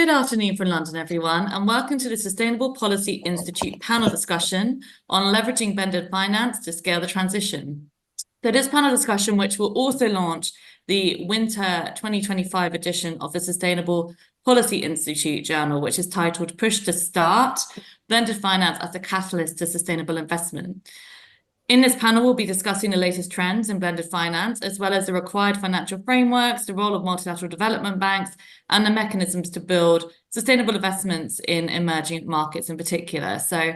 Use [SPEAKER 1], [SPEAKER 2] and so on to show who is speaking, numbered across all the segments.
[SPEAKER 1] Good afternoon from London, everyone, and welcome to the Sustainable Policy Institute panel discussion on leveraging blended finance to scale the transition. So this panel discussion, which will also launch the winter 2025 edition of the Sustainable Policy Institute journal, which is titled Push to Start, Blended Finance as a Catalyst to Sustainable Investment. In this panel, we'll be discussing the latest trends in blended finance, as well as the required financial frameworks, the role of multilateral development banks, and the mechanisms to build sustainable investments in emerging markets in particular. So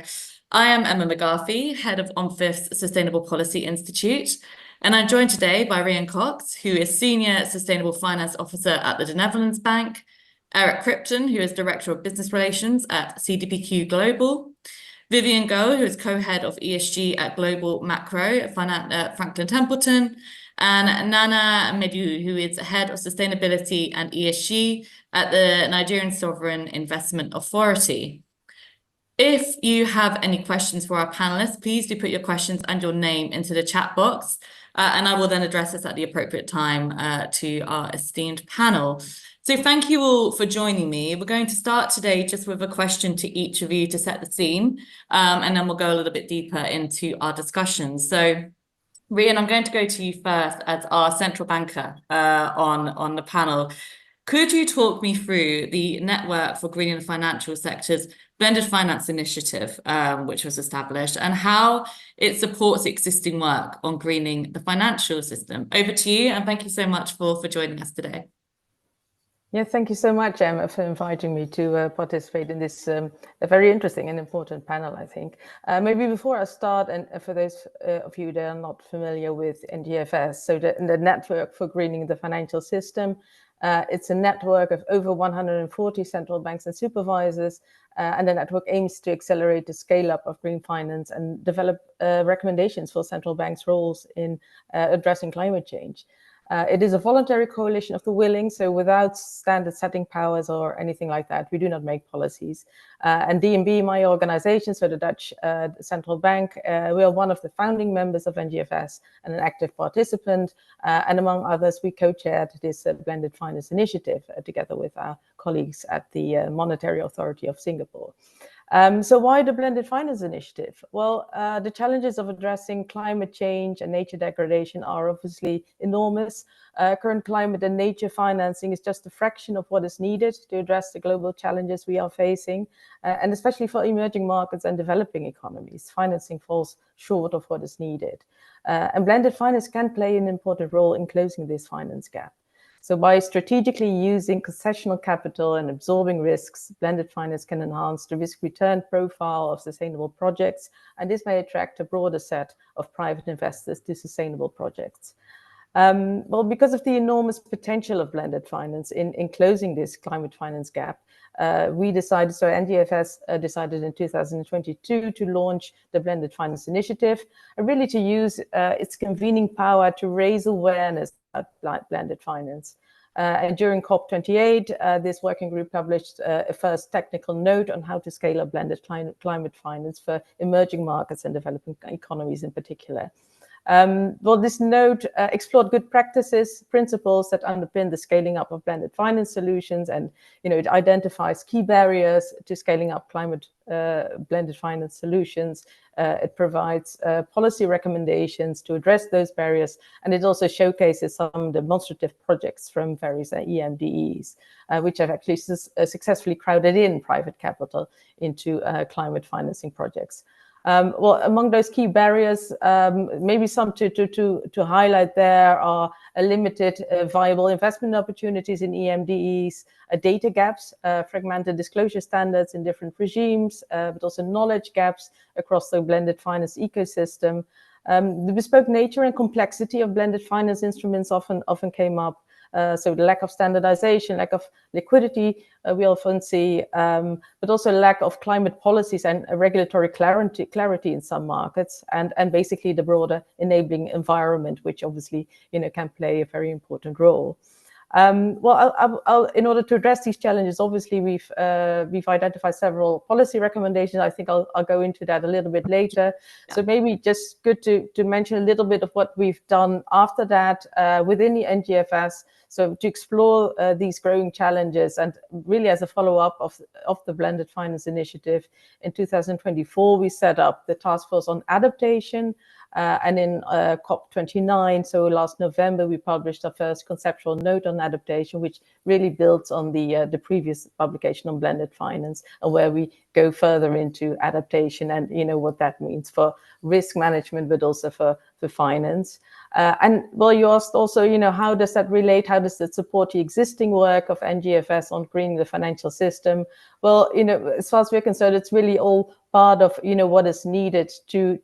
[SPEAKER 1] I am Emma McGarthy, head of OMFIF's Sustainable Policy Institute, and I'm joined today by Ryanne, who is Senior Sustainable Finance Officer at the Netherlands Bank, Erich, who is Director of Business Relations at CDPQ Global, Vivian, who is co-head of ESG at Global Macro at Franklin Templeton, and Nana Maidugu, who is head of Sustainability and ESG at the Nigerian Sovereign Investment Authority. If you have any questions for our panelists, please do put your questions and your name into the chat box, and I will then address this at the appropriate time to our esteemed panel. So thank you all for joining me. We're going to start today just with a question to each of you to set the scene, and then we'll go a little bit deeper into our discussion. So Ryanne, I'm going to go to you first as our central banker on the panel. Could you talk me through the Network for Greening the Financial Sector's Blended Finance Initiative, which was established, and how it supports existing work on greening the financial system? Over to you, and thank you so much for joining us today.
[SPEAKER 2] Yeah, thank you so much, Emma, for inviting me to participate in this a very interesting and important panel, I think. Maybe before I start, and for those of you that are not familiar with NGFS, so the Network for Greening the Financial System, it's a network of over 140 central banks and supervisors, and the network aims to accelerate the scale-up of green finance and develop recommendations for central banks' roles in addressing climate change. It is a voluntary coalition of the willing, so without standard setting powers or anything like that, we do not make policies. And DNB, my organization, so the Dutch Central Bank, we are one of the founding members of NGFS and an active participant. And among others, we co-chaired this Blended Finance Initiative together with our colleagues at the Monetary Authority of Singapore. So why the Blended Finance Initiative? Well, the challenges of addressing climate change and nature degradation are obviously enormous. Current climate and nature financing is just a fraction of what is needed to address the global challenges we are facing, and especially for emerging markets and developing economies, financing falls short of what is needed. And blended finance can play an important role in closing this finance gap. So by strategically using concessional capital and absorbing risks, blended finance can enhance the risk-return profile of sustainable projects, and this may attract a broader set of private investors to sustainable projects. Well, because of the enormous potential of blended finance in closing this climate finance gap, we decided, so NGFS decided in 2022 to launch the Blended Finance Initiative, and really to use its convening power to raise awareness about blended finance. And during COP28, this working group published a first technical note on how to scale up blended climate finance for emerging markets and developing economies in particular. Well, this note explored good practices, principles that underpin the scaling up of blended finance solutions, and it identifies key barriers to scaling up climate blended finance solutions. It provides policy recommendations to address those barriers, and it also showcases some demonstrative projects from various EMDEs, which have actually successfully crowded in private capital into climate financing projects. Well, among those key barriers, maybe some to highlight there are a limited viable investment opportunities in EMDEs, data gaps, fragmented disclosure standards in different regimes, but also knowledge gaps across the blended finance ecosystem. The bespoke nature and complexity of blended finance instruments often came up. So the lack of standardization, lack of liquidity, we often see, but also lack of climate policies and regulatory clarity in some markets, and basically the broader enabling environment, which obviously can play a very important role. Well, I'll, in order to address these challenges, obviously we've identified several policy recommendations. I think I'll go into that a little bit later. Yeah. So maybe just good to mention a little bit of what we've done after that within the NGFS. So to explore these growing challenges, and really as a follow-up of the Blended Finance Initiative, in 2024, we set up the Task Force on Adaptation, and in COP29, so last November, we published our first conceptual note on adaptation, which really builds on the previous publication on blended finance, and where we go further into adaptation and what that means for risk management, but also for finance. And well, you asked also, how does that relate? How does that support the existing work of NGFS on greening the financial system? Well, as far as we're concerned, it's really all part of what is needed to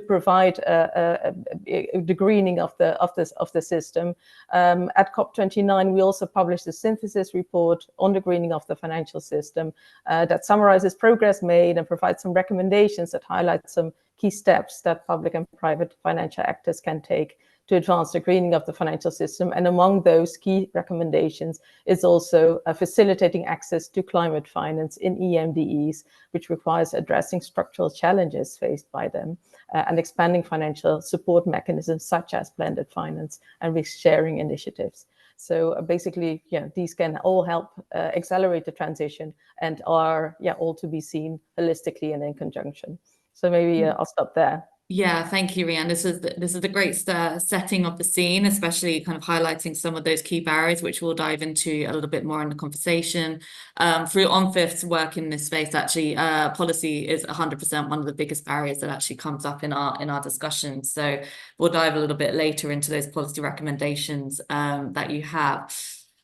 [SPEAKER 2] provide the greening of the system. At COP29, we also published a synthesis report on the greening of the financial system that summarizes progress made and provides some recommendations that highlight some key steps that public and private financial actors can take to advance the greening of the financial system. And among those key recommendations is also facilitating access to climate finance in EMDEs, which requires addressing structural challenges faced by them, and expanding financial support mechanisms such as blended finance and risk sharing initiatives. So basically, these can all help accelerate the transition and are all to be seen holistically and in conjunction. So maybe I'll stop there.
[SPEAKER 1] Yeah, thank you, Ryanne. This is the great setting of the scene, especially kind of highlighting some of those key barriers, which we'll dive into a little bit more in the conversation. Through OMFIF's work in this space, actually, policy is 100% one of the biggest barriers that actually comes up in our discussions. So we'll dive a little bit later into those policy recommendations that you have.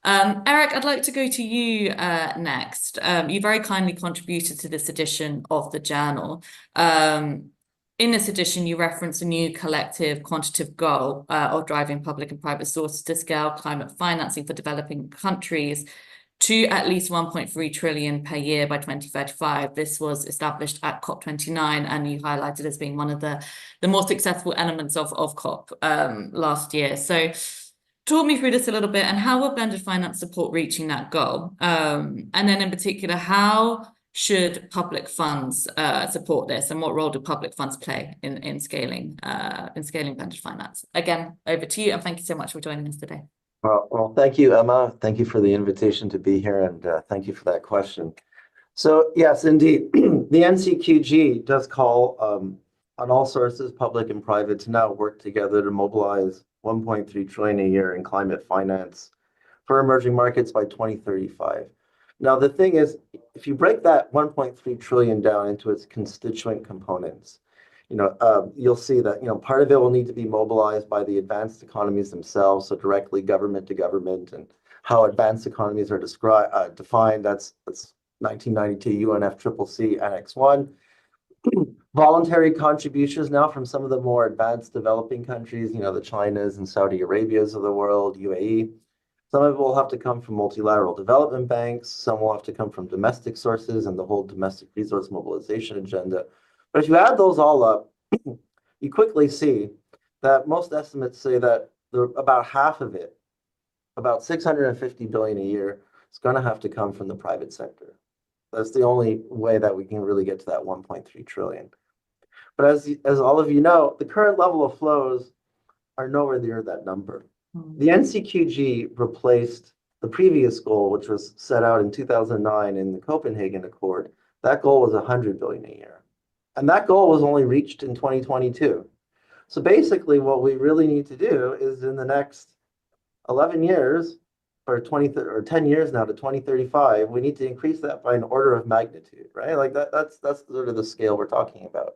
[SPEAKER 1] Erich, I'd like to go to you next. You very kindly contributed to this edition of the journal. In this edition, you reference a new collective quantitative goal of driving public and private sources to scale climate financing for developing countries to at least 1.3 trillion per year by 2035. This was established at COP29, and you highlighted as being one of the more successful elements of COP last year. So talk me through this a little bit, and how will blended finance support reaching that goal? And then in particular, how should public funds support this, and what role do public funds play in scaling blended finance? Again, over to you, and thank you so much for joining us today.
[SPEAKER 3] Well, thank you, Emma. Thank you for the invitation to be here, and thank you for that question. So yes, indeed, the NCQG does call on all sources, public and private, to now work together to mobilize 1.3 trillion a year in climate finance for emerging markets by 2035. Now, the thing is, if you break that 1.3 trillion down into its constituent components, you'll see that, part of it will need to be mobilized by the advanced economies themselves, so directly government to government, and how advanced economies are defined. That's 1992 UNFCCC Annex 1. Voluntary contributions now from some of the more advanced developing countries, the Chinas and Saudi Arabias of the world, UAE. Some of it will have to come from multilateral development banks. Some will have to come from domestic sources and the whole domestic resource mobilization agenda. But if you add those all up, you quickly see that most estimates say that about half of it, about 650 billion a year, is going to have to come from the private sector. That's the only way that we can really get to that 1.3 trillion. But as all of you know, the current level of flows are nowhere near that number. The NCQG replaced the previous goal, which was set out in 2009 in the Copenhagen Accord. That goal was 100 billion a year. And that goal was only reached in 2022. So basically what we really need to do is in the next 11 years, or 10 years now to 2035, we need to increase that by an order of magnitude, right? Like that's sort of the scale we're talking about.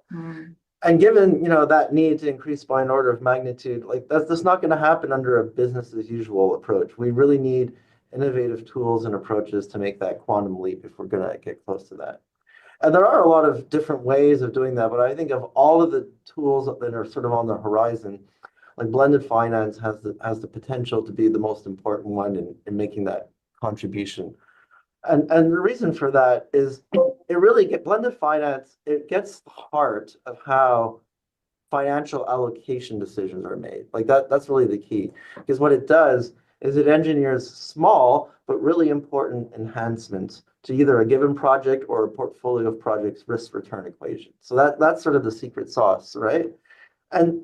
[SPEAKER 3] And given, that need to increase by an order of magnitude, like that's not going to happen under a business as usual approach. We really need innovative tools and approaches to make that quantum leap if we're going to get close to that. And there are a lot of different ways of doing that, but I think of all of the tools that are sort of on the horizon, like blended finance has the potential to be the most important one in making that contribution. And the reason for that is blended finance, it gets the heart of how financial allocation decisions are made. Like that's really the key, because what it does is it engineers small but really important enhancements to either a given project or a portfolio of projects risk return equation. So that's sort of the secret sauce, right? And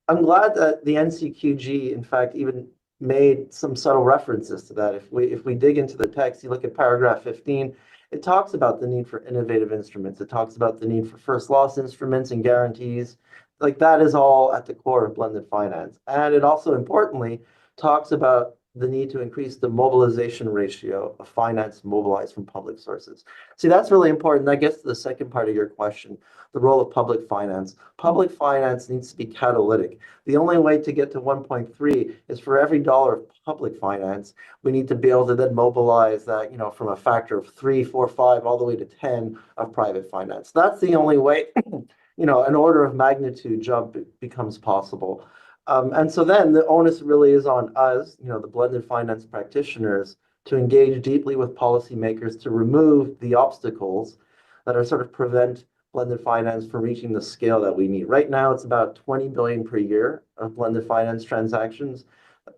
[SPEAKER 3] I'm glad that the NCQG, in fact, even made some subtle references to that. If we dig into the text, you look at paragraph 15, it talks about the need for innovative instruments. It talks about the need for first loss instruments and guarantees. Like that is all at the core of blended finance. And it also importantly talks about the need to increase the mobilization ratio of finance mobilized from public sources. See, that's really important. That gets to the second part of your question, the role of public finance. Public finance needs to be catalytic. The only way to get to 1.3 is for every dollar of public finance, we need to be able to then mobilize that, from a factor of 3, 4, 5, all the way to 10 of private finance. That's the only way, an order of magnitude jump becomes possible. And so then the onus really is on us, the blended finance practitioners, to engage deeply with policymakers to remove the obstacles that are sort of prevent blended finance from reaching the scale that we need. Right now, it's about 20 billion per year of blended finance transactions.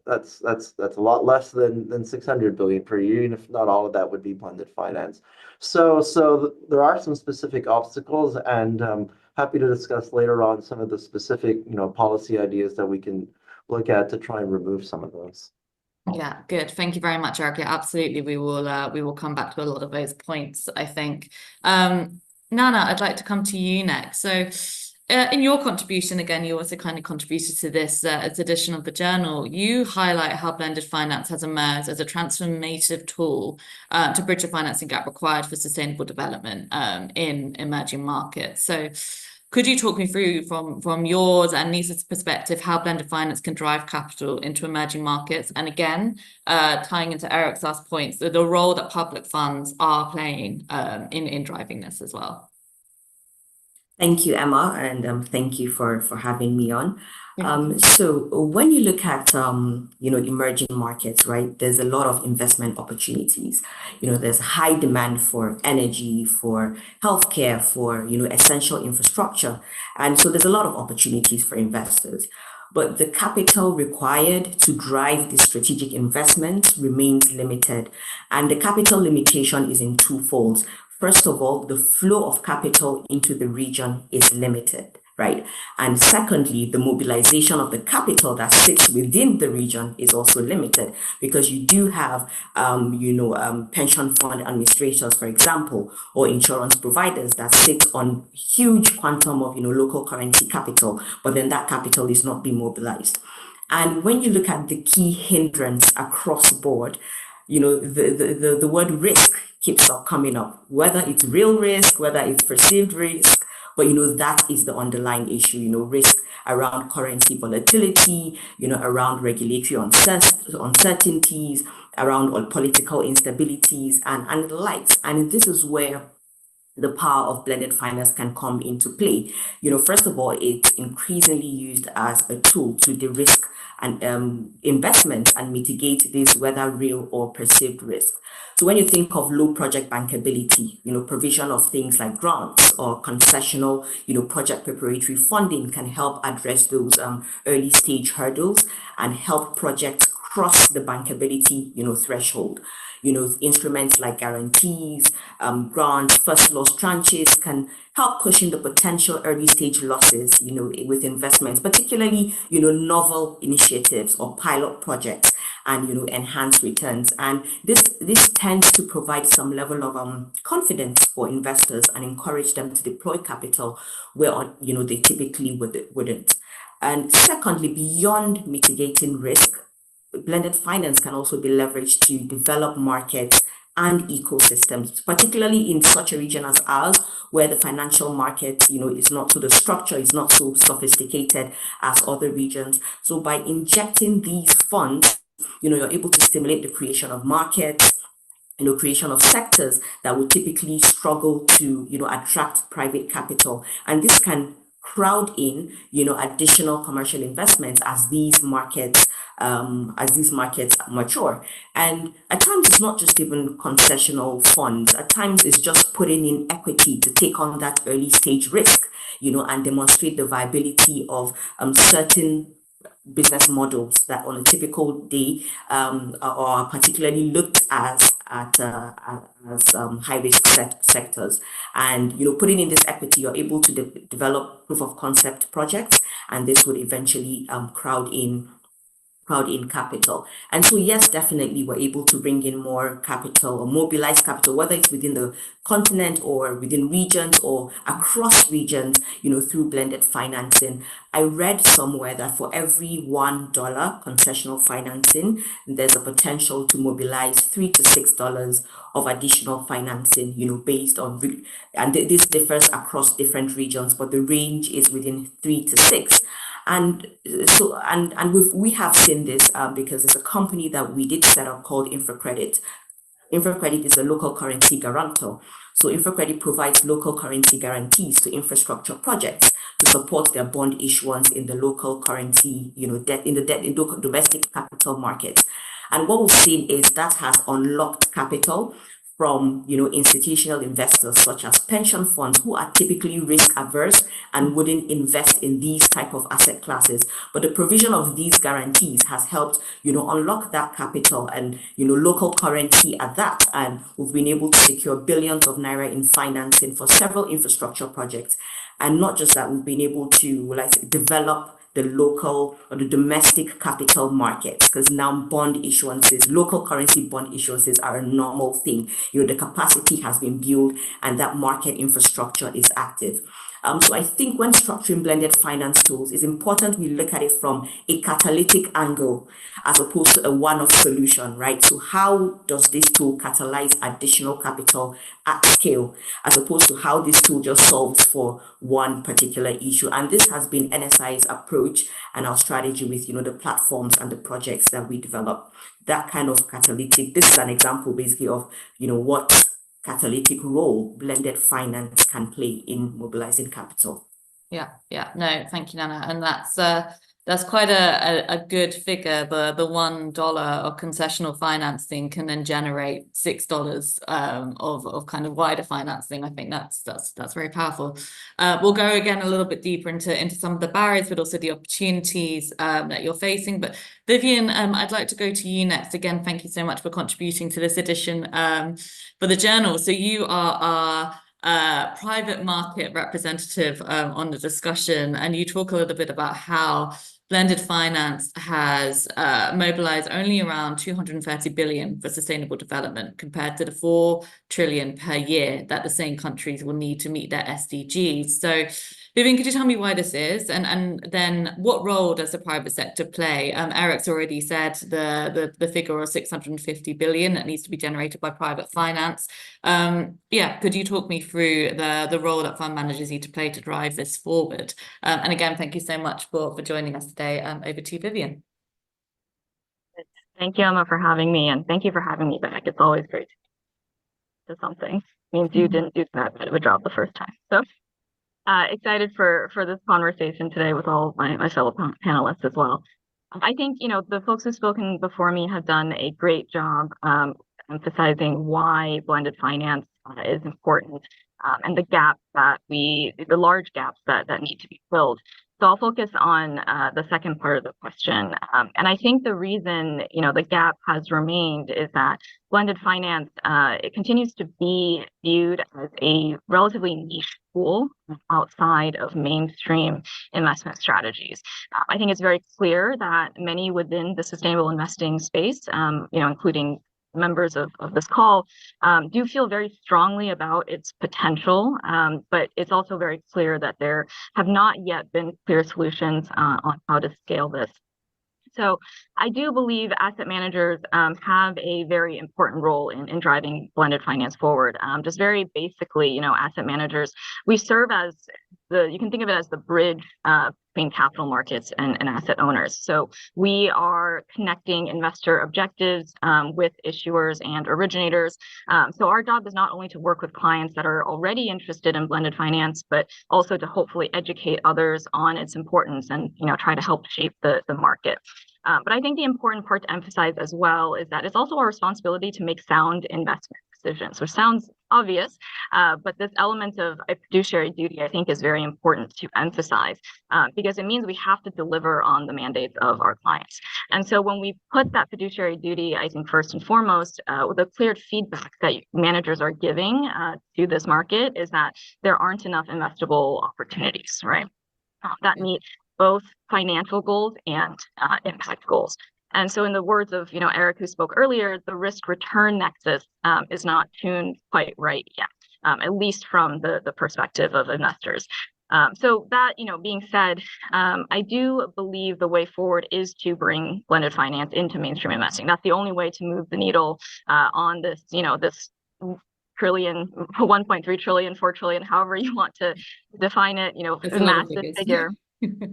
[SPEAKER 3] That's a lot less than 600 billion per year, even if not all of that would be blended finance. So there are some specific obstacles, and happy to discuss later on some of the specific, policy ideas that we can look at to try and remove some of those.
[SPEAKER 1] Yeah, good. Thank you very much, Erich. Yeah, absolutely. We will come back to a lot of those points, I think. Nana, I'd like to come to you next. So in your contribution, again, you also kind of contributed to this edition of the journal. You highlight how blended finance has emerged as a transformative tool to bridge the financing gap required for sustainable development in emerging markets. So could you talk me through from yours and Nisa's perspective how blended finance can drive capital into emerging markets? And again, tying into Erich's last points, the role that public funds are playing in driving this as well.
[SPEAKER 4] Thank you, Emma, and thank you for having me on. So when you look at emerging markets, right, there's a lot of investment opportunities. There's high demand for energy, for healthcare, for essential infrastructure, and so there's a lot of opportunities for investors. But the capital required to drive the strategic investment remains limited, and the capital limitation is in twofold. First of all, the flow of capital into the region is limited, right? And secondly, the mobilization of the capital that sits within the region is also limited, because you do have, pension fund administrators, for example, or insurance providers that sit on huge quantum of, local currency capital, but then that capital is not being mobilized. And when you look at the key hindrance across the board, the word risk keeps up coming up, whether it's real risk, whether it's perceived risk, but that is the underlying issue, risk around currency volatility, around regulatory uncertainties, around political instabilities and the likes. And this is where the power of blended finance can come into play. First of all, it's increasingly used as a tool to de-risk and investments and mitigate this, whether real or perceived risk. So when you think of low project bankability, provision of things like grants or concessional, project preparatory funding can help address those early stage hurdles and help projects cross the bankability, threshold. Instruments like guarantees, grants, first loss tranches can help cushion the potential early stage losses, with investments, particularly, novel initiatives or pilot projects and, enhanced returns. And this tends to provide some level of confidence for investors and encourage them to deploy capital where, they typically wouldn't. And secondly, beyond mitigating risk, blended finance can also be leveraged to develop markets and ecosystems, particularly in such a region as ours, where the financial market, is not so, the structure is not so sophisticated as other regions. So by injecting these funds, you're able to stimulate the creation of markets, creation of sectors that would typically struggle to, attract private capital. And this can crowd in, additional commercial investments as these markets mature. And at times it's not just even concessional funds. At times it's just putting in equity to take on that early stage risk, and demonstrate the viability of certain business models that on a typical day are particularly looked at as high-risk sectors. And putting in this equity, you're able to develop proof of concept projects, and this would eventually crowd in crowd in capital. And so, yes, definitely we're able to bring in more capital or mobilize capital, whether it's within the continent or within regions or across regions, through blended financing. I read somewhere that for every $1 concessional financing, there's a potential to mobilize $3 to $6 of additional financing, based on, and this differs across different regions, but the range is within 3 to 6. And so, and we have seen this because there's a company that we did set up called InfraCredit. InfraCredit is a local currency guarantor. So InfraCredit provides local currency guarantees to infrastructure projects to support their bond issuance in the local currency, debt in domestic capital markets. And what we've seen is that has unlocked capital from institutional investors such as pension funds, who are typically risk averse and wouldn't invest in these type of asset classes. But the provision of these guarantees has helped unlock that capital and local currency at that. And we've been able to secure billions of naira in financing for several infrastructure projects. And not just that, we've been able to develop the local or the domestic capital markets, because now local currency bond issuances are a normal thing. The capacity has been built and that market infrastructure is active. So I think when structuring blended finance tools, it's important we look at it from a catalytic angle as opposed to a one-off solution, right? So how does this tool catalyze additional capital at scale, as opposed to how this tool just solves for one particular issue? And this has been NSI's approach and our strategy with, the platforms and the projects that we develop. That kind of catalytic, this is an example basically of, what catalytic role blended finance can play in mobilizing capital.
[SPEAKER 1] Yeah. No, thank you, Nana. And that's quite a good figure. The $1 of concessional financing can then generate $6 of kind of wider financing. I think that's very powerful. We'll go again a little bit deeper into some of the barriers, but also the opportunities that you're facing. But Vivian, I'd like to go to you next. Again, thank you so much for contributing to this edition for the journal. So you are our private market representative on the discussion, and you talk a little bit about how blended finance has mobilized only around 230 billion for sustainable development compared to the 4 trillion per year that the same countries will need to meet their SDGs. So Vivian, could you tell me why this is, and then what role does the private sector play? Erich's already said the figure of 650 billion that needs to be generated by private finance. Could you talk me through the role that fund managers need to play to drive this forward? And again, thank you so much for joining us today. Over to you, Vivian.
[SPEAKER 5] Thank you, Emma, for having me, and thank you for having me back. It's always great to something. It means you didn't do that bad of a job the first time. So excited for this conversation today with all my fellow panelists as well. I think, the folks who've spoken before me have done a great job emphasizing why blended finance is important and the large gaps that need to be filled. So I'll focus on the second part of the question. And I think the reason, the gap has remained is that blended finance, it continues to be viewed as a relatively niche tool outside of mainstream investment strategies. I think it's very clear that many within the sustainable investing space, including members of this call, do feel very strongly about its potential, but it's also very clear that there have not yet been clear solutions on how to scale this. So I do believe asset managers have a very important role in driving blended finance forward. Just very basically, asset managers, we serve as you can think of it as the bridge between capital markets and asset owners. So we are connecting investor objectives with issuers and originators. So our job is not only to work with clients that are already interested in blended finance, but also to hopefully educate others on its importance and try to help shape the market. But I think the important part to emphasize as well is that it's also our responsibility to make sound investment decisions, which sounds obvious, but this element of a fiduciary duty, I think, is very important to emphasize because it means we have to deliver on the mandates of our clients. And so when we put that fiduciary duty, I think first and foremost, with a clear feedback that managers are giving to this market is that there aren't enough investable opportunities, right? That meet both financial goals and impact goals. And so in the words of, Erich, who spoke earlier, the risk return nexus is not tuned quite right yet, at least from the perspective of investors. So that, being said, I do believe the way forward is to bring blended finance into mainstream investing. That's the only way to move the needle on this, this trillion, 1.3 trillion, 4 trillion, however you want to define it, massive figure.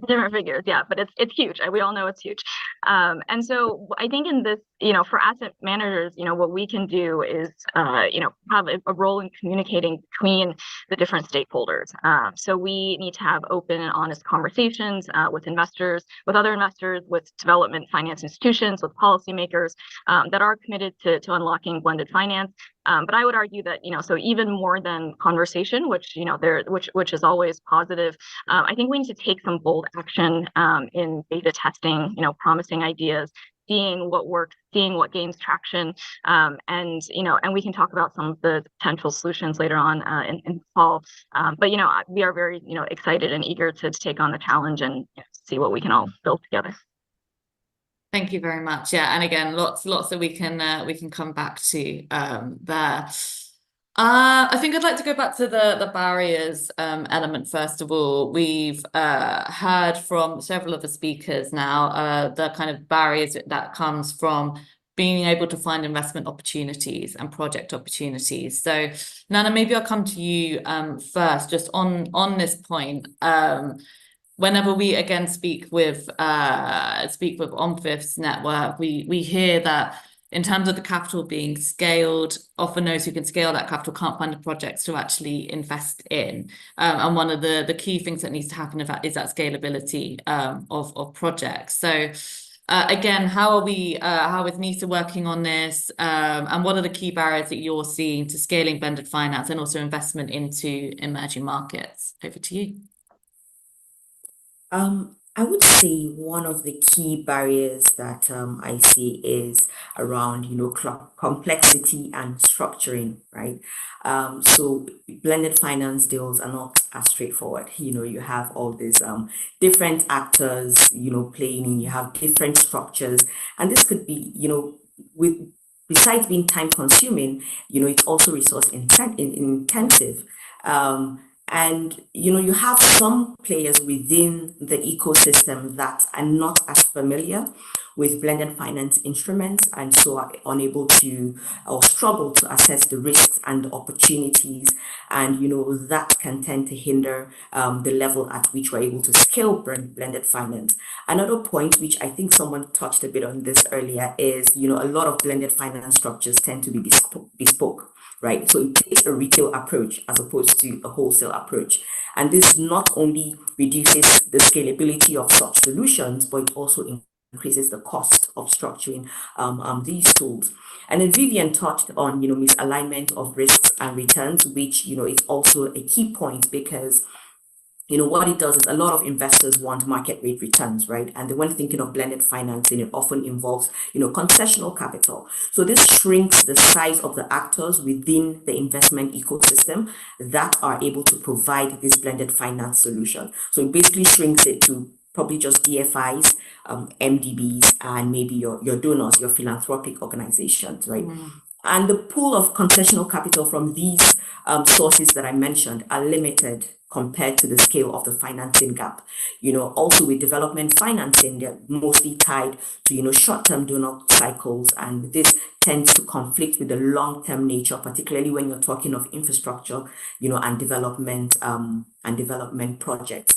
[SPEAKER 5] Different figures, yeah, but it's huge. We all know it's huge. And so I think in this, for asset managers, what we can do is, have a role in communicating between the different stakeholders. So we need to have open and honest conversations with investors, with other investors, with development finance institutions, with policymakers that are committed to unlocking blended finance. But I would argue that, so even more than conversation, which, which is always positive, I think we need to take some bold action in beta testing, promising ideas, seeing what works, seeing what gains traction, and we can talk about some of the potential solutions later on in the fall. But we are very excited and eager to take on the challenge and see what we can all build together.
[SPEAKER 1] Thank you very much. Yeah, and again, lots that we can come back to there. I think I'd like to go back to the barriers element first of all. We've heard from several of the speakers now the kind of barriers that comes from being able to find investment opportunities and project opportunities. So Nana, maybe I'll come to you first, just on this point. Whenever we again speak with OMFIF's network, we hear that in terms of the capital being scaled, often those who can scale that capital can't find the projects to actually invest in. And one of the key things that needs to happen is that scalability of projects. So again, how is NISA working on this? And what are the key barriers that you're seeing to scaling blended finance and also investment into emerging markets? Over to you.
[SPEAKER 4] I would say one of the key barriers that I see is around, complexity and structuring, right? So blended finance deals are not as straightforward. You have all these different actors, playing in, you have different structures, and this could be, besides being time consuming, it's also resource intensive. And, you have some players within the ecosystem that are not as familiar with blended finance instruments and so are unable to or struggle to assess the risks and the opportunities. And, that can tend to hinder the level at which we're able to scale blended finance. Another point, which I think someone touched a bit on this earlier, is, a lot of blended finance structures tend to be bespoke. Right, so it takes a retail approach as opposed to a wholesale approach, and this not only reduces the scalability of such solutions, but it also increases the cost of structuring these tools. And then Vivian touched on misalignment of risks and returns, which is also a key point, because what it does is a lot of investors want market rate returns, right? And when thinking of blended financing, it often involves, concessional capital. So this shrinks the size of the actors within the investment ecosystem that are able to provide this blended finance solution. So it basically shrinks it to probably just DFIs, MDBs, and maybe your donors, your philanthropic organizations, right? And the pool of concessional capital from these sources that I mentioned are limited compared to the scale of the financing gap. Also with development financing, they're mostly tied to, short-term donor cycles, and this tends to conflict with the long-term nature, particularly when you're talking of infrastructure, and development projects.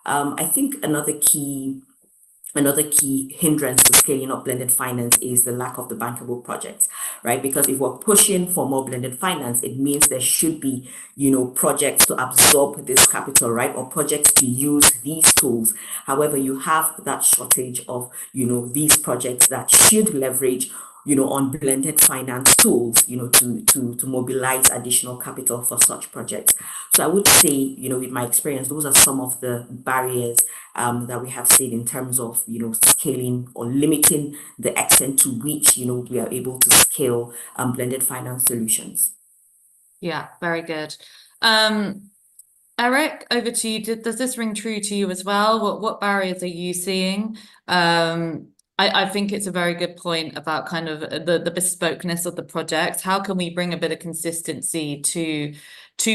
[SPEAKER 4] I think another key hindrance to scaling up blended finance is the lack of the bankable projects, right? Because if we're pushing for more blended finance, it means there should be, projects to absorb this capital, right? Or projects to use these tools. However, you have that shortage of, these projects that should leverage on blended finance tools, to mobilize additional capital for such projects. So I would say, with my experience, those are some of the barriers that we have seen in terms of, scaling or limiting the extent to which, we are able to scale blended finance solutions.
[SPEAKER 1] Yeah, very good. Erich, over to you. Does this ring true to you as well? What barriers are you seeing? I think it's a very good point about kind of the bespokeness of the project. How can we bring a bit of consistency to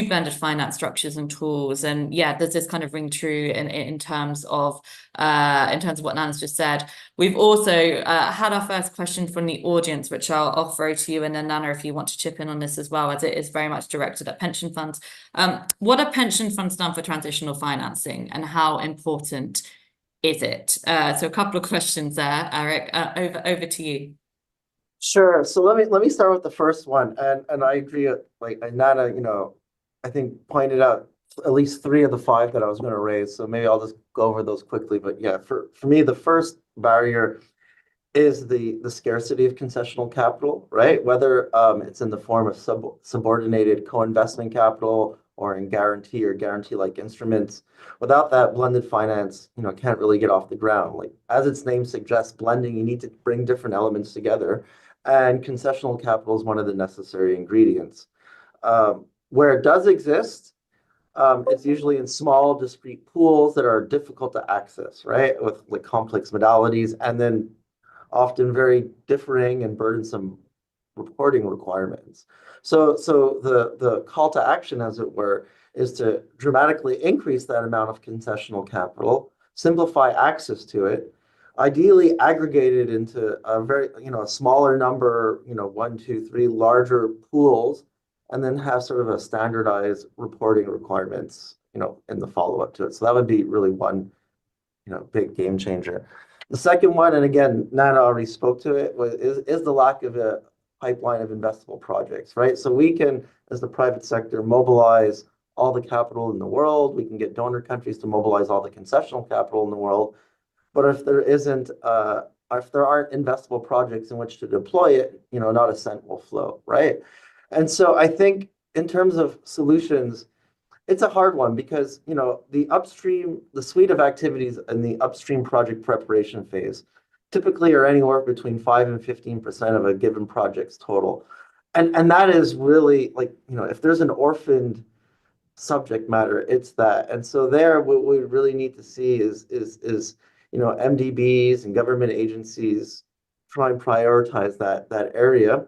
[SPEAKER 1] blended finance structures and tools? And yeah, does this kind of ring true in terms of what Nana's just said? We've also had our first question from the audience, which I'll throw to you, and then Nana, if you want to chip in on this as well, as it is very much directed at pension funds. What are pension funds done for transitional financing, and how important is it? So a couple of questions there, Erich. Over to you.
[SPEAKER 3] Sure. So let me start with the first one, and I agree. Like Nana, I think pointed out at least 3 of the 5 that I was going to raise. So maybe I'll just go over those quickly. But yeah, for me, the first barrier is the scarcity of concessional capital, right? Whether it's in the form of subordinated co-investment capital or in guarantee or guarantee-like instruments. Without that, blended finance, can't really get off the ground. Like as its name suggests, blending, you need to bring different elements together, and concessional capital is one of the necessary ingredients. Where it does exist, it's usually in small, discrete pools that are difficult to access, right? With like complex modalities, and then often very differing and burdensome reporting requirements. So the call to action, as it were, is to dramatically increase that amount of concessional capital, simplify access to it, ideally aggregate it into a very, a smaller number, 1, 2, 3 larger pools, and then have sort of a standardized reporting requirements, in the follow-up to it. So that would be really one, big game changer. The second one, and again, Nana already spoke to it, is the lack of a pipeline of investable projects, right? So we can, as the private sector, mobilize all the capital in the world. We can get donor countries to mobilize all the concessional capital in the world. But if there isn't, if there aren't investable projects in which to deploy it, not a cent will flow, right? And so I think in terms of solutions, it's a hard one because, the suite of activities in the upstream project preparation phase typically are anywhere between 5 and 15% of a given project's total. And that is really like, if there's an orphaned subject matter, it's that. And so there, what we really need to see is MDBs and government agencies try and prioritize that area.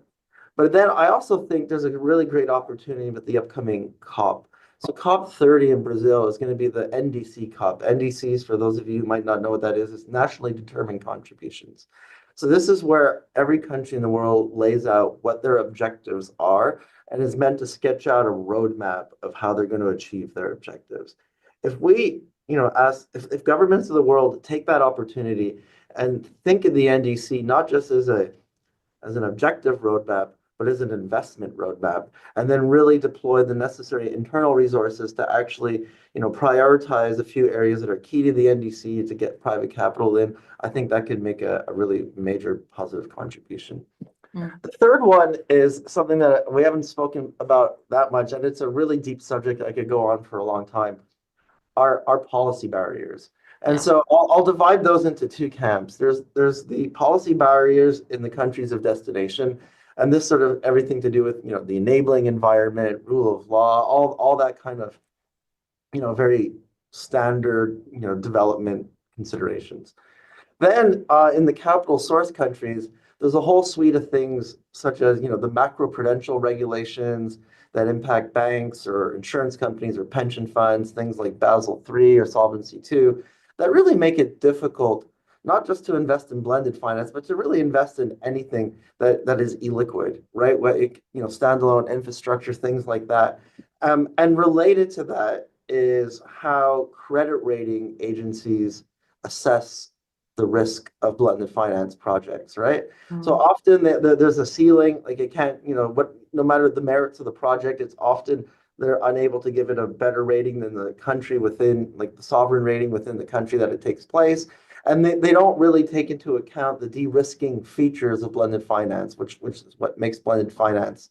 [SPEAKER 3] But then I also think there's a really great opportunity with the upcoming COP. So COP30 in Brazil is going to be the NDC COP. NDCs, for those of you who might not know what that is nationally determined contributions. So this is where every country in the world lays out what their objectives are and is meant to sketch out a roadmap of how they're going to achieve their objectives. If we, if governments of the world take that opportunity and think of the NDC not just as an objective roadmap, but as an investment roadmap, and then really deploy the necessary internal resources to actually, prioritize a few areas that are key to the NDC to get private capital in, I think that could make a really major positive contribution. The third one is something that we haven't spoken about that much, and it's a really deep subject I could go on for a long time, are policy barriers. And so I'll divide those into 2 camps. There's the policy barriers in the countries of destination, and this sort of everything to do with, the enabling environment, rule of law, all that kind of, very standard, development considerations. Then in the capital source countries, there's a whole suite of things such as, the macroprudential regulations that impact banks or insurance companies or pension funds, things like Basel III or Solvency II, that really make it difficult not just to invest in blended finance, but to really invest in anything that is illiquid, right? Standalone infrastructure, things like that. And related to that is how credit rating agencies assess the risk of blended finance projects, right? So often there's a ceiling, like it can't, no matter the merits of the project, it's often they're unable to give it a better rating than the country within, like the sovereign rating within the country that it takes place. And they don't really take into account the de-risking features of blended finance, which is what makes blended finance,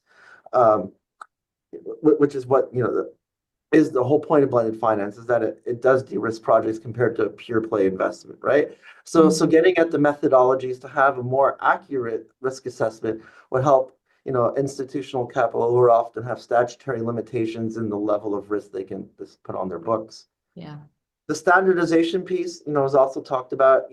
[SPEAKER 3] which is what, is the whole point of blended finance, is that it does de-risk projects compared to a pure play investment, right? So getting at the methodologies to have a more accurate risk assessment would help, institutional capital who often have statutory limitations in the level of risk they can just put on their books.
[SPEAKER 1] Yeah.
[SPEAKER 3] The standardization piece, is also talked about.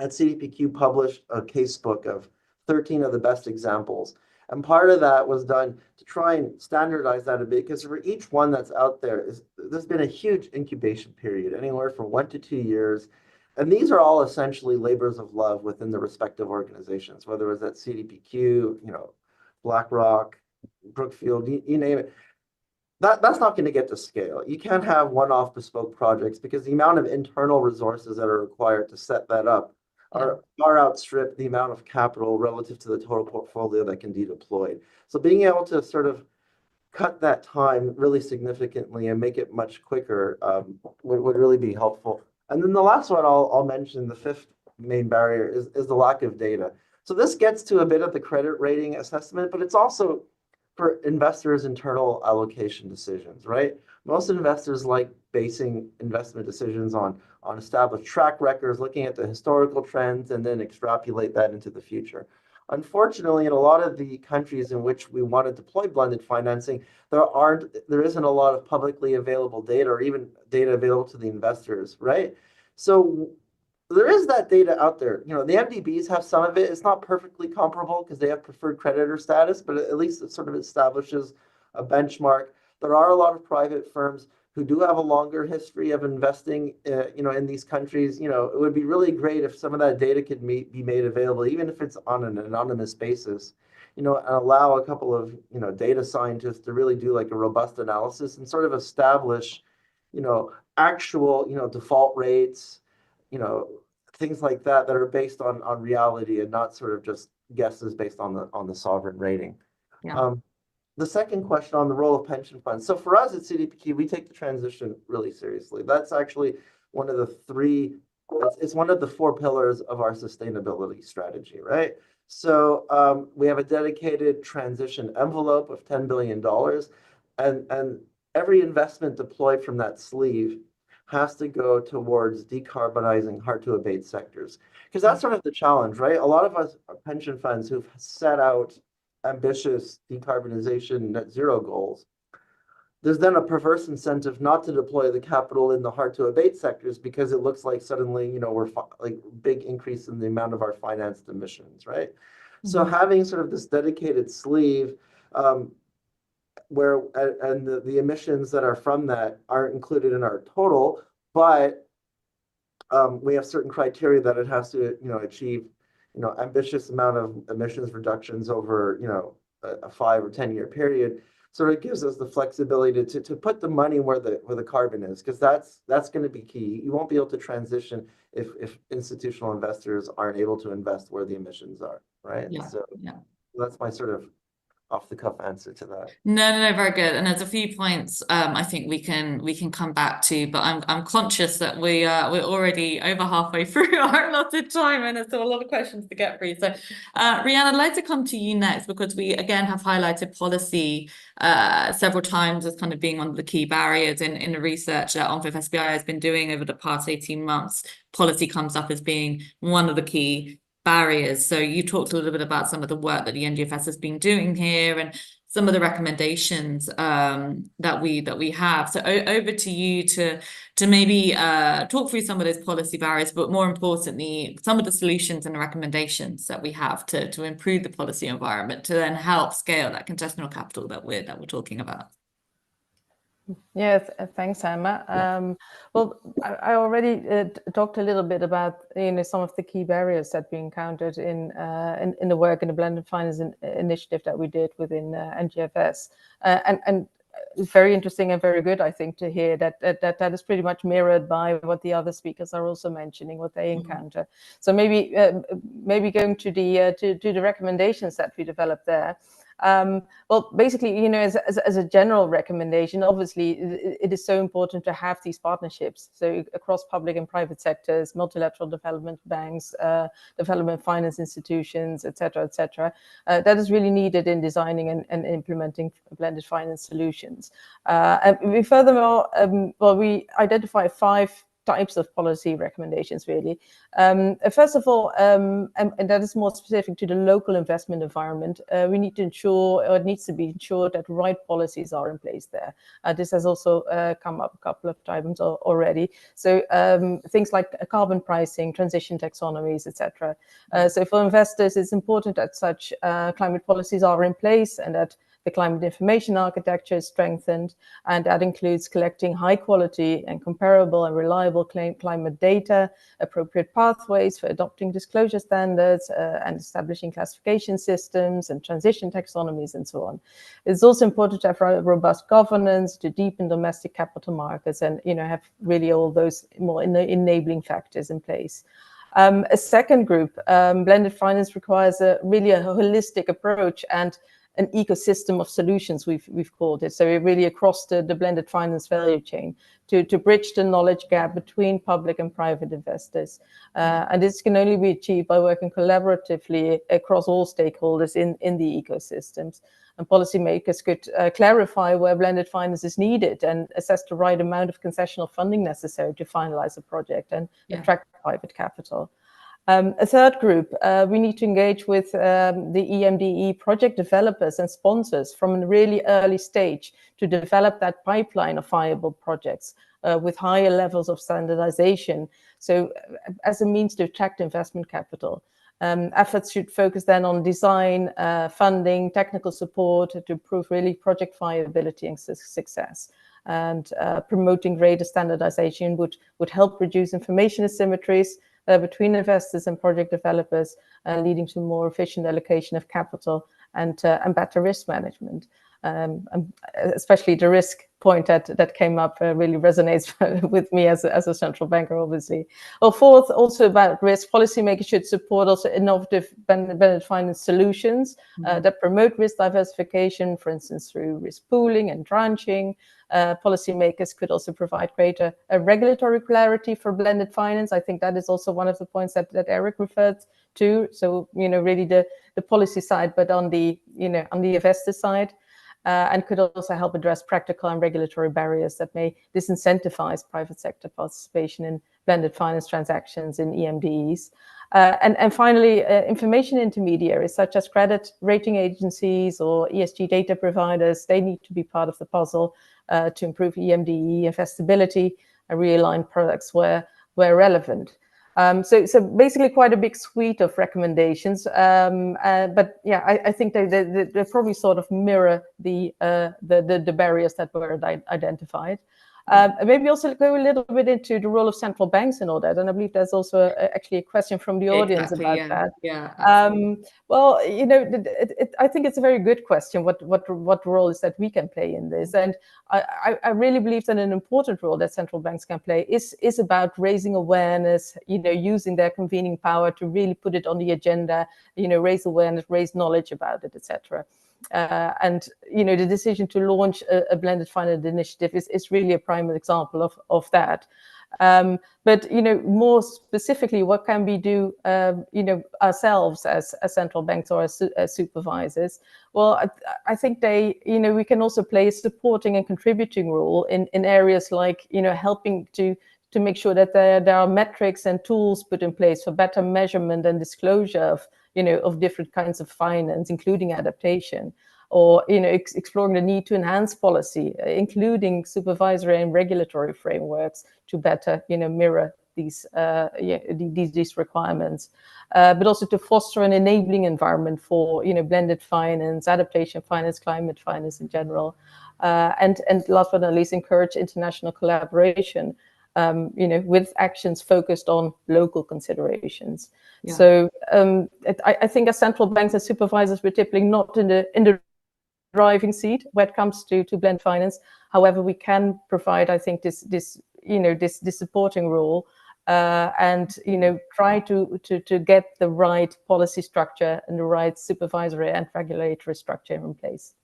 [SPEAKER 3] at CDPQ published a casebook of 13 of the best examples. And part of that was done to try and standardize that a bit, because for each one that's out there, there's been a huge incubation period, anywhere from 1 to 2 years. And these are all essentially labors of love within the respective organizations, whether it was at CDPQ, BlackRock, Brookfield, you name it. That's not going to get to scale. You can't have one-off bespoke projects, because the amount of internal resources that are required to set that up are outstrip the amount of capital relative to the total portfolio that can be deployed. So being able to sort of cut that time really significantly and make it much quicker would really be helpful. And then the last one I'll mention, the fifth main barrier, is the lack of data. So this gets to a bit of the credit rating assessment, but it's also for investors' internal allocation decisions, right? Most investors like basing investment decisions on established track records, looking at the historical trends, and then extrapolate that into the future. Unfortunately, in a lot of the countries in which we want to deploy blended financing, there isn't a lot of publicly available data, or even data available to the investors, right? So there is that data out there. The MDBs have some of it. It's not perfectly comparable because they have preferred creditor status, but at least it sort of establishes a benchmark. There are a lot of private firms who do have a longer history of investing, in these countries. It would be really great if some of that data could be made available, even if it's on an anonymous basis, and allow a couple of, data scientists to really do like a robust analysis and sort of establish, actual, default rates, things like that are based on reality, and not sort of just guesses based on the sovereign rating.
[SPEAKER 1] Yeah.
[SPEAKER 3] The second question on the role of pension funds. So for us at CDPQ, we take the transition really seriously. That's actually one of it's one of the 4 pillars of our sustainability strategy, right? So we have a dedicated transition envelope of $10 billion, and every investment deployed from that sleeve has to go towards decarbonizing hard-to-abate sectors. Because that's sort of the challenge, right? A lot of us are pension funds who've set out ambitious decarbonization net zero goals. There's then a perverse incentive not to deploy the capital in the hard-to-abate sectors, because it looks like suddenly, we're like big increase in the amount of our financed emissions, right? Mm-hmm. So having sort of this dedicated sleeve, where the emissions that are from that aren't included in our total, but we have certain criteria that it has to achieve ambitious amount of emissions reductions over a 5 or 10 year period. So it gives us the flexibility to put the money where the carbon is, because that's going to be key. You won't be able to transition if institutional investors aren't able to invest where the emissions are, right?
[SPEAKER 1] Yeah.
[SPEAKER 3] So
[SPEAKER 1] yeah.
[SPEAKER 3] that's my sort of off-the-cuff answer to that.
[SPEAKER 1] No, very good. And there's a few points I think we can come back to, but I'm conscious that we're already over halfway through our allotted time, and there's still a lot of questions to get through. So Ryanne, I'd like to come to you next, because we again have highlighted policy several times as kind of being one of the key barriers in the research that OMFIF SBI has been doing over the past 18 months. Policy comes up as being one of the key barriers. So you talked a little bit about some of the work that the NGFS has been doing here, and some of the recommendations that we have. So over to you to maybe talk through some of those policy barriers, but more importantly, some of the solutions and recommendations that we have to improve the policy environment to then help scale that congestional capital that we're talking about.
[SPEAKER 2] Yes, thanks, Emma. Well, I already talked a little bit about some of the key barriers that we encountered in the work in the blended finance initiative that we did within NGFS, and it's very interesting and very good, I think, to hear that is pretty much mirrored by what the other speakers are also mentioning, what they encounter. So maybe going to the recommendations that we developed there. Well, basically, as a general recommendation, obviously, it is so important to have these partnerships. So across public and private sectors, multilateral development banks, development finance institutions, et cetera, that is really needed in designing and implementing blended finance solutions. And we furthermore, we identify 5 types of policy recommendations, really. First of all, and that is more specific to the local investment environment, we need to ensure, or it needs to be ensured, that right policies are in place there. This has also come up a couple of times already. So things like carbon pricing, transition taxonomies, etc. So for investors, it's important that such climate policies are in place and that the climate information architecture is strengthened, and that includes collecting high quality and comparable and reliable climate data, appropriate pathways for adopting disclosure standards, and establishing classification systems and transition taxonomies and so on. It's also important to have robust governance, to deepen domestic capital markets, and have really all those more enabling factors in place. A second group, blended finance, requires really a holistic approach and an ecosystem of solutions, we've called it. So really across the blended finance value chain to bridge the knowledge gap between public and private investors. And this can only be achieved by working collaboratively across all stakeholders in the ecosystems. And policymakers could clarify where blended finance is needed and assess the right amount of concessional funding necessary to finalize a project and attract private capital. A third group, we need to engage with the EMDE project developers and sponsors from a really early stage to develop that pipeline of viable projects with higher levels of standardization. So as a means to attract investment capital. Efforts should focus then on design, funding, technical support to improve really project viability and success. And promoting greater standardization would help reduce information asymmetries between investors and project developers, leading to more efficient allocation of capital and better risk management. Especially the risk point that came up really resonates with me as a central banker, obviously. Well, fourth, also about risk, policymakers should support also innovative blended finance solutions that promote risk diversification, for instance, through risk pooling and tranching. Policymakers could also provide greater regulatory clarity for blended finance. I think that is also one of the points that Erich referred to. So, really the policy side, but on the investor side. And could also help address practical and regulatory barriers that may disincentivize private sector participation in blended finance transactions in EMDEs. And finally, information intermediaries such as credit rating agencies or ESG data providers, they need to be part of the puzzle to improve EMDE investability and realign products where relevant. So basically quite a big suite of recommendations, but yeah, I think they probably sort of mirror the barriers that were identified. Maybe also go a little bit into the role of central banks and all that, and I believe there's also actually a question from the audience about that.
[SPEAKER 1] Yeah.
[SPEAKER 2] Well, I think it's a very good question. What role is that we can play in this? And I really believe that an important role that central banks can play is about raising awareness, using their convening power to really put it on the agenda, raise awareness, raise knowledge about it, etc. And the decision to launch a blended finance initiative is really a prime example of that. But more specifically, what can we do ourselves as central banks or as supervisors? Well, I think we can also play a supporting and contributing role in areas like helping to make sure that there are metrics and tools put in place for better measurement and disclosure of different kinds of finance, including adaptation, or exploring the need to enhance policy, including supervisory and regulatory frameworks to better mirror these requirements, but also to foster an enabling environment for blended finance, adaptation finance, climate finance in general, and last but not least, encourage international collaboration. With actions focused on local considerations. Yeah. So I think as central banks and supervisors, we're typically not in the driving seat when it comes to blend finance. However, we can provide, I think, this supporting role and try to get the right policy structure and the right supervisory and regulatory structure in place.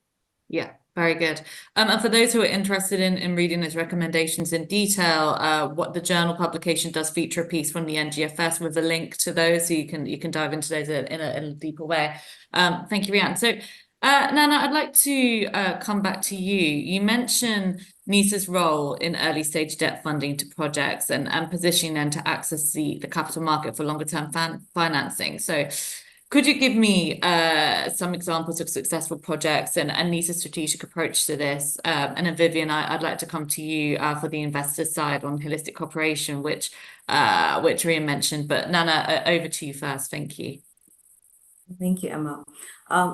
[SPEAKER 1] Yeah, very good. And for those who are interested in reading those recommendations in detail, what the journal publication does feature a piece from the NGFS with a link to those, so you can dive into those in a deeper way. Thank you, Ryanne. So Nana, I'd like to come back to you. You mentioned NISA's role in early stage debt funding to projects and positioning them to access the capital market for longer term financing. So could you give me some examples of successful projects and NISA's strategic approach to this? And then Vivian, I'd like to come to you for the investor side on holistic cooperation, which Ryanne mentioned. But Nana, over to you first. Thank you.
[SPEAKER 4] Thank you, Emma.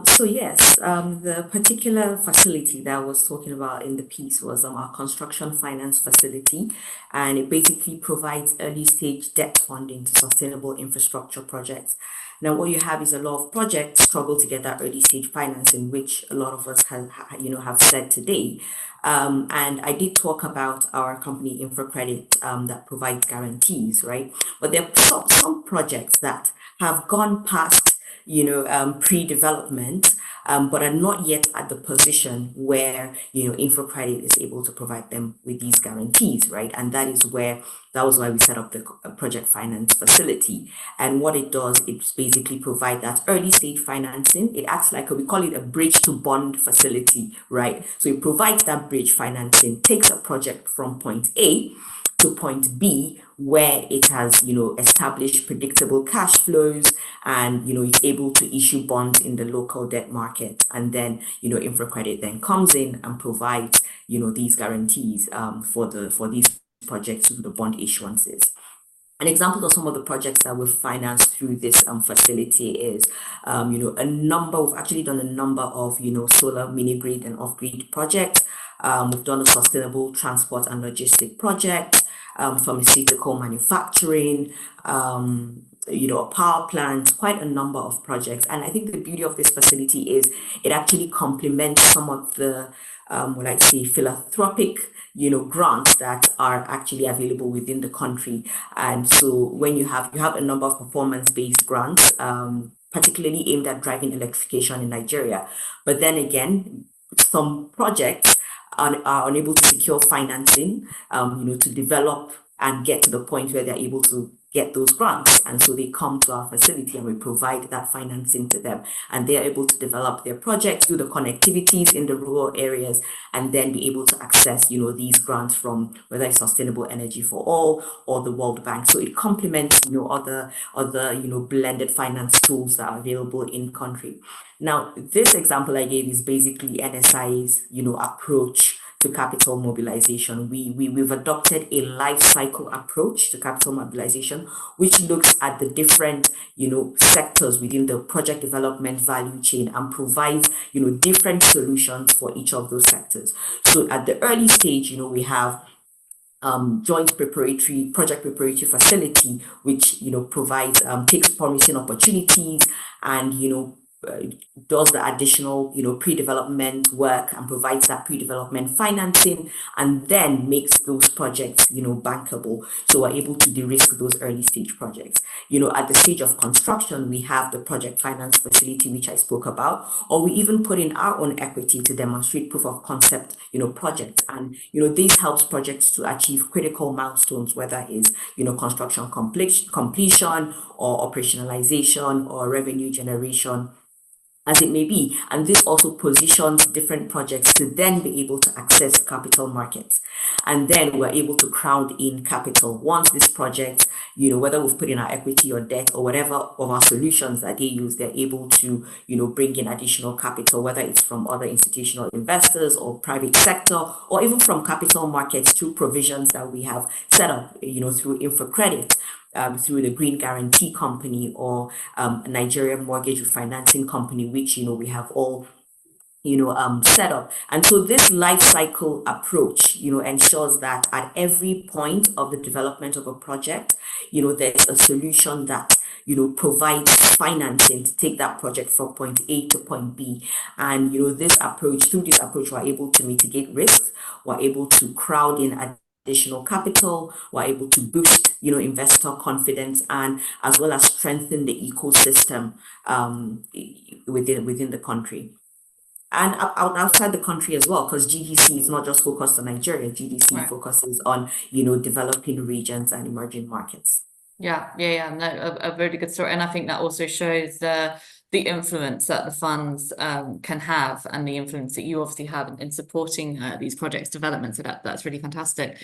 [SPEAKER 4] So yes, the particular facility that I was talking about in the piece was our construction finance facility, and it basically provides early stage debt funding to sustainable infrastructure projects. Now, what you have is a lot of projects struggle to get that early stage financing, which a lot of us have said today. And I did talk about our company InfraCredit that provides guarantees, right? But there are some projects that have gone past pre-development, but are not yet at the position where, InfraCredit is able to provide them with these guarantees, right? And that was why we set up the project finance facility. And what it does, it's basically provide that early stage financing. It acts like, we call it a bridge to bond facility, right? So it provides that bridge financing, takes a project from point A to point B, where it has, established predictable cash flows and, it's able to issue bonds in the local debt market. And then, InfraCredit then comes in and provides, these guarantees for these projects through the bond issuances. An example of some of the projects that we've financed through this facility is, we've actually done a number of, solar mini-grid and off-grid projects. We've done a sustainable transport and logistic project, pharmaceutical manufacturing, a power plant, quite a number of projects. And I think the beauty of this facility is it actually complements some of the, philanthropic, grants that are actually available within the country. And so when you have a number of performance-based grants, particularly aimed at driving electrification in Nigeria. But then again, some projects are unable to secure financing, to develop and get to the point where they're able to get those grants. And so they come to our facility and we provide that financing to them. And they're able to develop their projects, do the connectivities in the rural areas, and then be able to access, these grants from whether it's Sustainable Energy for All or the World Bank. So it complements, other blended finance tools that are available in country. Now, this example I gave is basically NSI's, approach to capital mobilization. We've adopted a life cycle approach to capital mobilization, which looks at the different, sectors within the project development value chain and provides, different solutions for each of those sectors. So at the early stage, we have project preparatory facility, which, provides, takes promising opportunities and, does the additional, pre-development work and provides that pre-development financing and then makes those projects, bankable. So we're able to de-risk those early stage projects. At the stage of construction, we have the project finance facility, which I spoke about, or we even put in our own equity to demonstrate proof of concept, projects. And, this helps projects to achieve critical milestones, whether it's, construction completion or operationalization or revenue generation, as it may be. And this also positions different projects to then be able to access capital markets. And then we're able to crowd in capital. Once this project, whether we've put in our equity or debt or whatever of our solutions that they use, they're able to, bring in additional capital, whether it's from other institutional investors or private sector, or even from capital markets through provisions that we have set up, through InfraCredit, through the Green Guarantee Company or Nigerian Mortgage Refinancing Company, which, we have all, set up. And so this life cycle approach, ensures that at every point of the development of a project, there's a solution that, provides financing to take that project from point A to point B. And, through this approach, we're able to mitigate risks, we're able to crowd in additional capital, we're able to boost, investor confidence, and as well as strengthen the ecosystem within the country. And outside the country as well, because GDC is not just focused on Nigeria. GDC focuses on, developing regions and emerging markets.
[SPEAKER 1] Yeah. No, a really good story. And I think that also shows the the influence that the funds can have, and the influence that you obviously have in supporting these projects development. So that's really fantastic.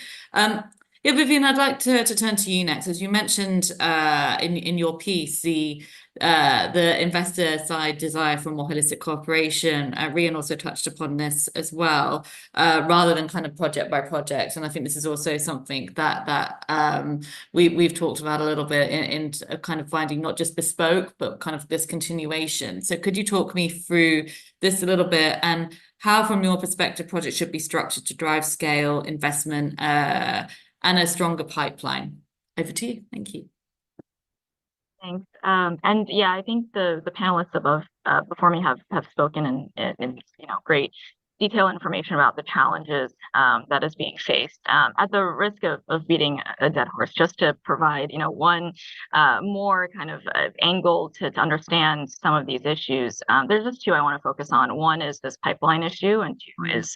[SPEAKER 1] Yeah, Vivian, I'd like to turn to you next. As you mentioned in your piece, the investor side desire for more holistic cooperation. Ryanne also touched upon this as well, rather than kind of project by project. And I think this is also something that we've talked about a little bit in kind of finding not just bespoke, but kind of this continuation. So could you talk me through this a little bit, and how, from your perspective, projects should be structured to drive scale, investment, and a stronger pipeline? Over to you. Thank you.
[SPEAKER 5] Thanks. And yeah, I think the panelists above before me have spoken in great detail information about the challenges that is being faced. At the risk of beating a dead horse, just to provide one more kind of angle to understand some of these issues. There's just two I want to focus on. One is this pipeline issue, and two is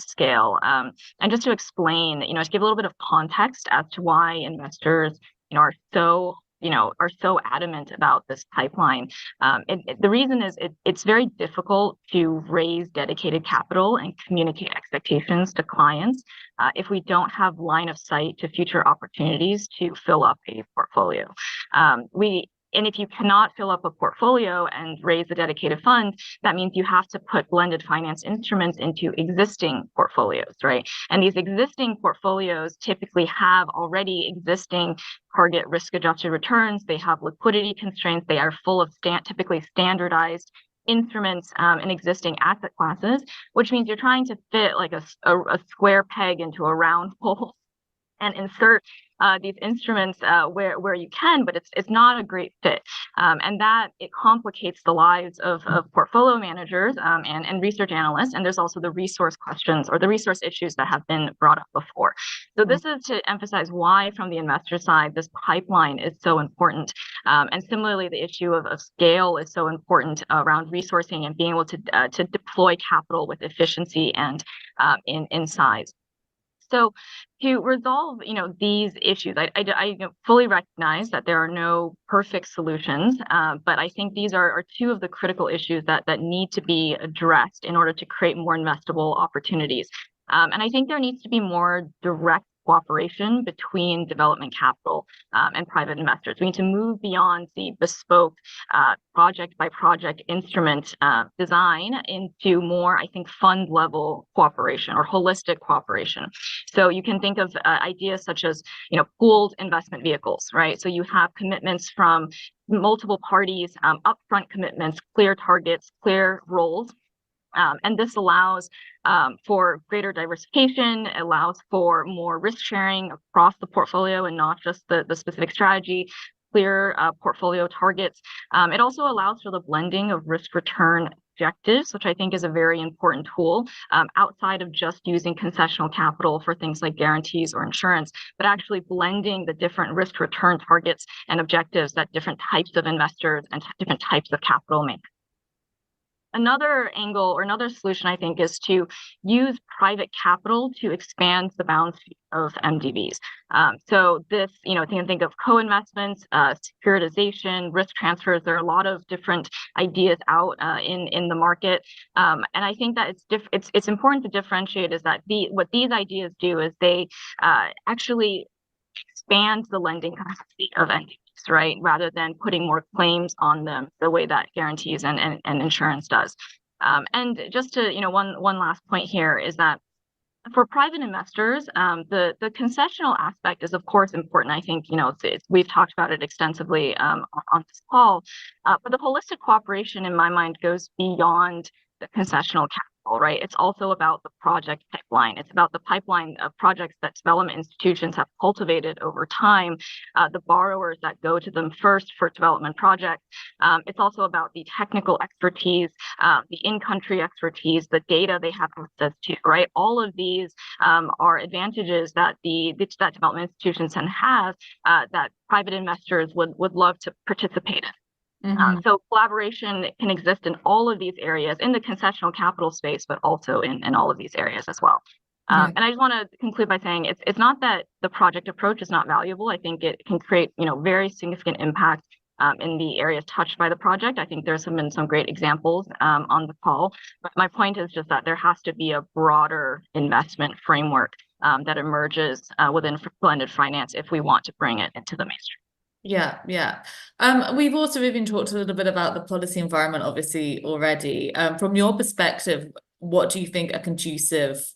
[SPEAKER 5] scale. And just to explain, to give a little bit of context as to why investors are so adamant about this pipeline. The reason is it's very difficult to raise dedicated capital and communicate expectations to clients if we don't have line of sight to future opportunities to fill up a portfolio. And if you cannot fill up a portfolio and raise a dedicated fund, that means you have to put blended finance instruments into existing portfolios, right? And these existing portfolios typically have already existing target risk-adjusted returns. They have liquidity constraints. They are full of typically standardized instruments in existing asset classes, which means you're trying to fit like a square peg into a round hole and insert these instruments where you can, but it's not a great fit. And that it complicates the lives of portfolio managers and research analysts. And there's also the resource questions or the resource issues that have been brought up before. So this is to emphasize why, from the investor side, this pipeline is so important. And similarly, the issue of scale is so important around resourcing and being able to deploy capital with efficiency and in size. So to resolve, these issues, I fully recognize that there are no perfect solutions, but I think these are two of the critical issues that need to be addressed in order to create more investable opportunities. And I think there needs to be more direct cooperation between development capital and private investors. We need to move beyond the bespoke project by project instrument design into more, I think, fund level cooperation or holistic cooperation. So you can think of ideas such as, pooled investment vehicles, right? So you have commitments from multiple parties, upfront commitments, clear targets, clear roles. And this allows for greater diversification, allows for more risk sharing across the portfolio and not just the specific strategy, clear portfolio targets. It also allows for the blending of risk return objectives, which I think is a very important tool outside of just using concessional capital for things like guarantees or insurance, but actually blending the different risk return targets and objectives that different types of investors and different types of capital make. Another angle or another solution, I think, is to use private capital to expand the balance sheet of MDVs. So this, you can think of co-investments, securitization, risk transfers. There are a lot of different ideas out in the market, and I think that it's important to differentiate is that what these ideas do is they actually expand the lending capacity of MDVs. Right, rather than putting more claims on them the way that guarantees and insurance does. And just to one last point here is that for private investors, the concessional aspect is of course important. I think we've talked about it extensively on this call, but the holistic cooperation in my mind goes beyond the concessional capital. Right, it's also about the project pipeline. It's about the pipeline of projects that development institutions have cultivated over time, the borrowers that go to them first for development projects. It's also about the technical expertise, the in-country expertise, the data they have access to. Right, all of these are advantages that that development institutions can have that private investors would love to participate in. So collaboration can exist in all of these areas, in the concessional capital space, but also in all of these areas as well. And I just want to conclude by saying it's not that the project approach is not valuable. I think it can create very significant impact in the areas touched by the project. I think there's been some great examples on the call, but my point is just that there has to be a broader investment framework that emerges within blended finance if we want to bring it into the mainstream.
[SPEAKER 1] Yeah, yeah. We've also even talked a little bit about the policy environment, obviously, already. From your perspective, what do you think a conducive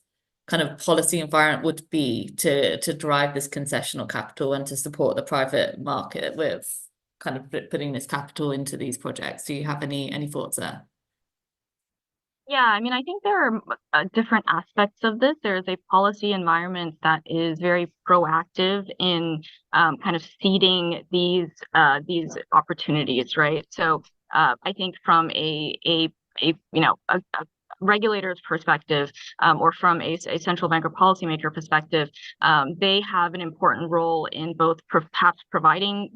[SPEAKER 1] kind of policy environment would be to drive this concessional capital and to support the private market with kind of putting this capital into these projects? Do you have any thoughts there?
[SPEAKER 5] Yeah, I mean, I think there are different aspects of this. There's a policy environment that is very proactive in kind of seeding these opportunities, right? So I think from a regulator's perspective, or from a central bank or policymaker perspective, they have an important role in both perhaps providing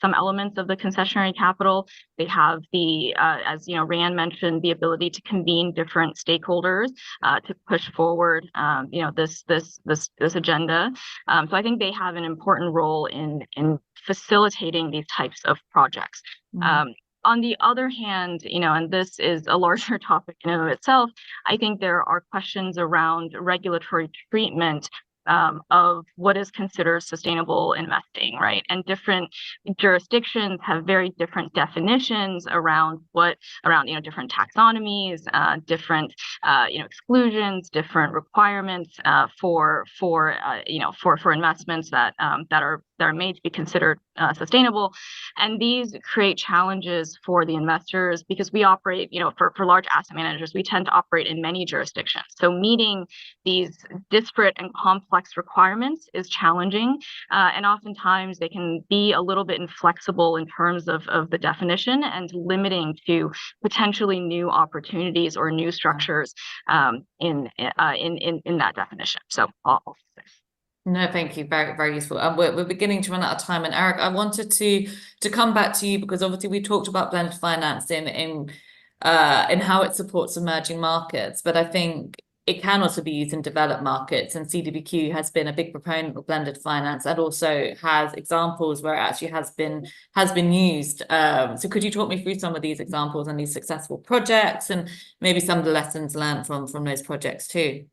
[SPEAKER 5] some elements of the concessionary capital. They have the, as Ryanne mentioned, the ability to convene different stakeholders to push forward, this agenda. So I think they have an important role in facilitating these types of projects. On the other hand, and this is a larger topic in and of itself, I think there are questions around regulatory treatment of what is considered sustainable investing, right? And different jurisdictions have very different definitions around different taxonomies, different exclusions, different requirements for investments that are made to be considered sustainable. And these create challenges for the investors because we operate, for large asset managers, we tend to operate in many jurisdictions. So meeting these disparate and complex requirements is challenging, and oftentimes they can be a little bit inflexible in terms of the definition and limiting to potentially new opportunities or new structures in that definition. So I'll say.
[SPEAKER 1] No, thank you. Very, very useful. We're beginning to run out of time. And Erich, I wanted to come back to you because obviously we talked about blended finance in how it supports emerging markets, but I think it can also be used in developed markets, and CDPQ has been a big proponent of blended finance and also has examples where it actually has been used. So could you talk me through some of these examples and these successful projects and maybe some of the lessons learned from those projects too?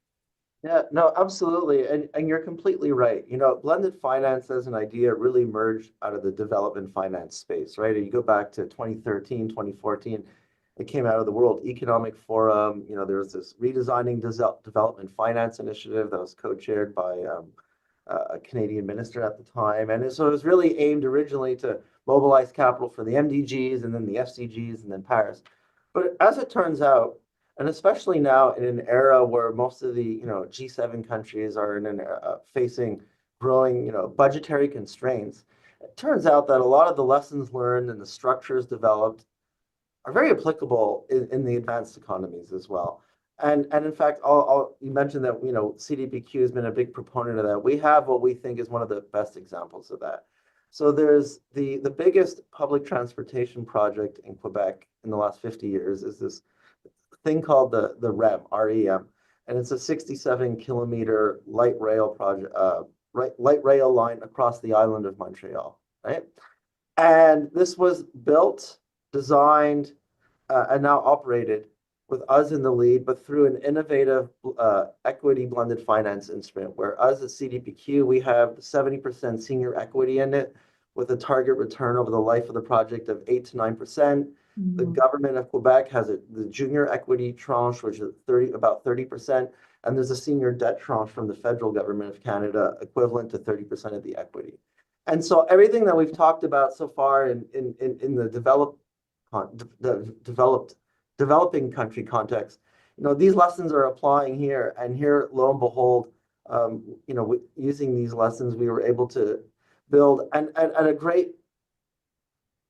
[SPEAKER 3] Yeah, no, absolutely. And you're completely right. Blended finance as an idea really emerged out of the development finance space, right? You go back to 2013, 2014, it came out of the World Economic Forum. There was this redesigning development finance initiative that was co-chaired by a Canadian minister at the time. And so it was really aimed originally to mobilize capital for the MDGs and then the SDGs and then Paris. But as it turns out, and especially now in an era where most of the G7 countries are facing growing budgetary constraints, it turns out that a lot of the lessons learned and the structures developed are very applicable in the advanced economies as well. And in fact, you mentioned that CDPQ has been a big proponent of that. We have what we think is one of the best examples of that. So there's the biggest public transportation project in Quebec in the last 50 years is this thing called the REM, R-E-M, and it's a 67-kilometer light rail project, light rail line across the island of Montreal, right? And this was built, designed, and now operated with us in the lead, but through an innovative equity blended finance instrument, where us at CDPQ, we have 70% senior equity in it with a target return over the life of the project of 8 to 9%. The government of Quebec has the junior equity tranche, which is about 30%, and there's a senior debt tranche from the federal government of Canada equivalent to 30% of the equity. And so everything that we've talked about so far in the developing country context, these lessons are applying here. And here, lo and behold, using these lessons, we were able to build and at a great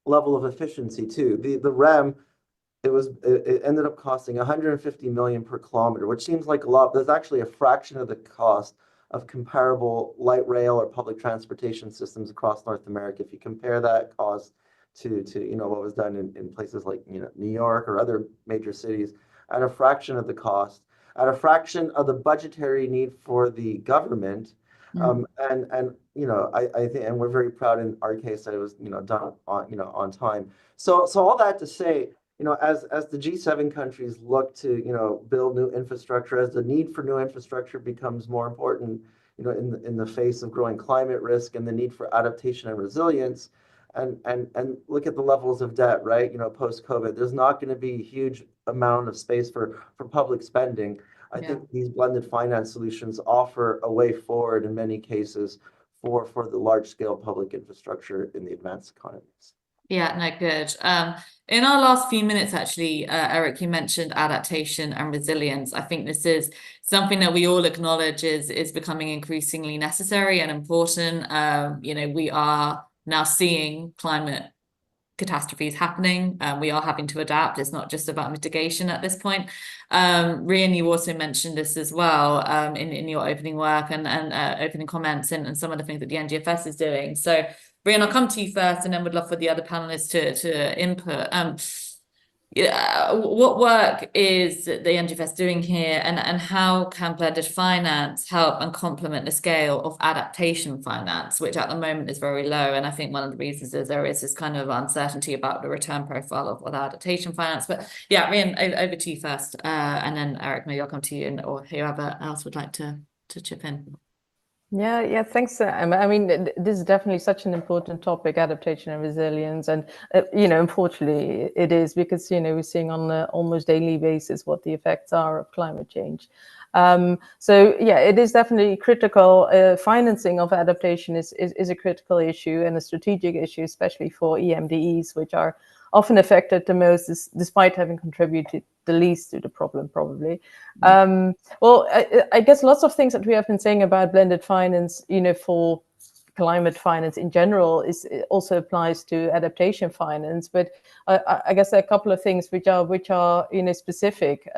[SPEAKER 3] level of efficiency too. The REM, it ended up costing 150 million per kilometer, which seems like a lot, but there's actually a fraction of the cost of comparable light rail or public transportation systems across North America. If you compare that cost to what was done in places like New York or other major cities, at a fraction of the cost, at a fraction of the budgetary need for the government, And you know, I think, and we're very proud in our case that it was, you know, done on, you know, on time. So all that to say, you know, as the G7 countries look to, you know, build new infrastructure, as the need for new infrastructure becomes more important, you know, in the face of growing climate risk and the need for adaptation and resilience, and look at the levels of debt, right? You know, post-COVID, there's not going to be a huge amount of space for public spending. I think these blended finance solutions offer a way forward in many cases for the large-scale public infrastructure in the advanced economies.
[SPEAKER 1] Yeah, no, good. In our last few minutes, actually, Erich, you mentioned adaptation and resilience. I think this is something that we all acknowledge is becoming increasingly necessary and important. You know, we are now seeing climate catastrophes happening. We are having to adapt. It's not just about mitigation at this point. Ryan, you also mentioned this as well in your opening work and opening comments and some of the things that the NGFS is doing. So Ryan, I'll come to you first and then would love for the other panelists to input. Yeah, what work is the NGFS doing here, and how can blended finance help and complement the scale of adaptation finance, which at the moment is very low? And I think one of the reasons is there is this kind of uncertainty about the return profile of adaptation finance. But yeah, Ryan, over to you first, and then Erich, maybe I'll come to you, or whoever else would like to chip in.
[SPEAKER 2] Yeah, thanks. I mean, this is definitely such an important topic, adaptation and resilience. And, you know, unfortunately, it is because, you know, we're seeing on an almost daily basis what the effects are of climate change. So, yeah, it is definitely critical. Financing of adaptation is a critical issue and a strategic issue, especially for EMDEs, which are often affected the most, despite having contributed the least to the problem, probably. Well, I guess lots of things that we have been saying about blended finance, you know, for climate finance in general, it also applies to adaptation finance. But I guess there are a couple of things which are you know, specific.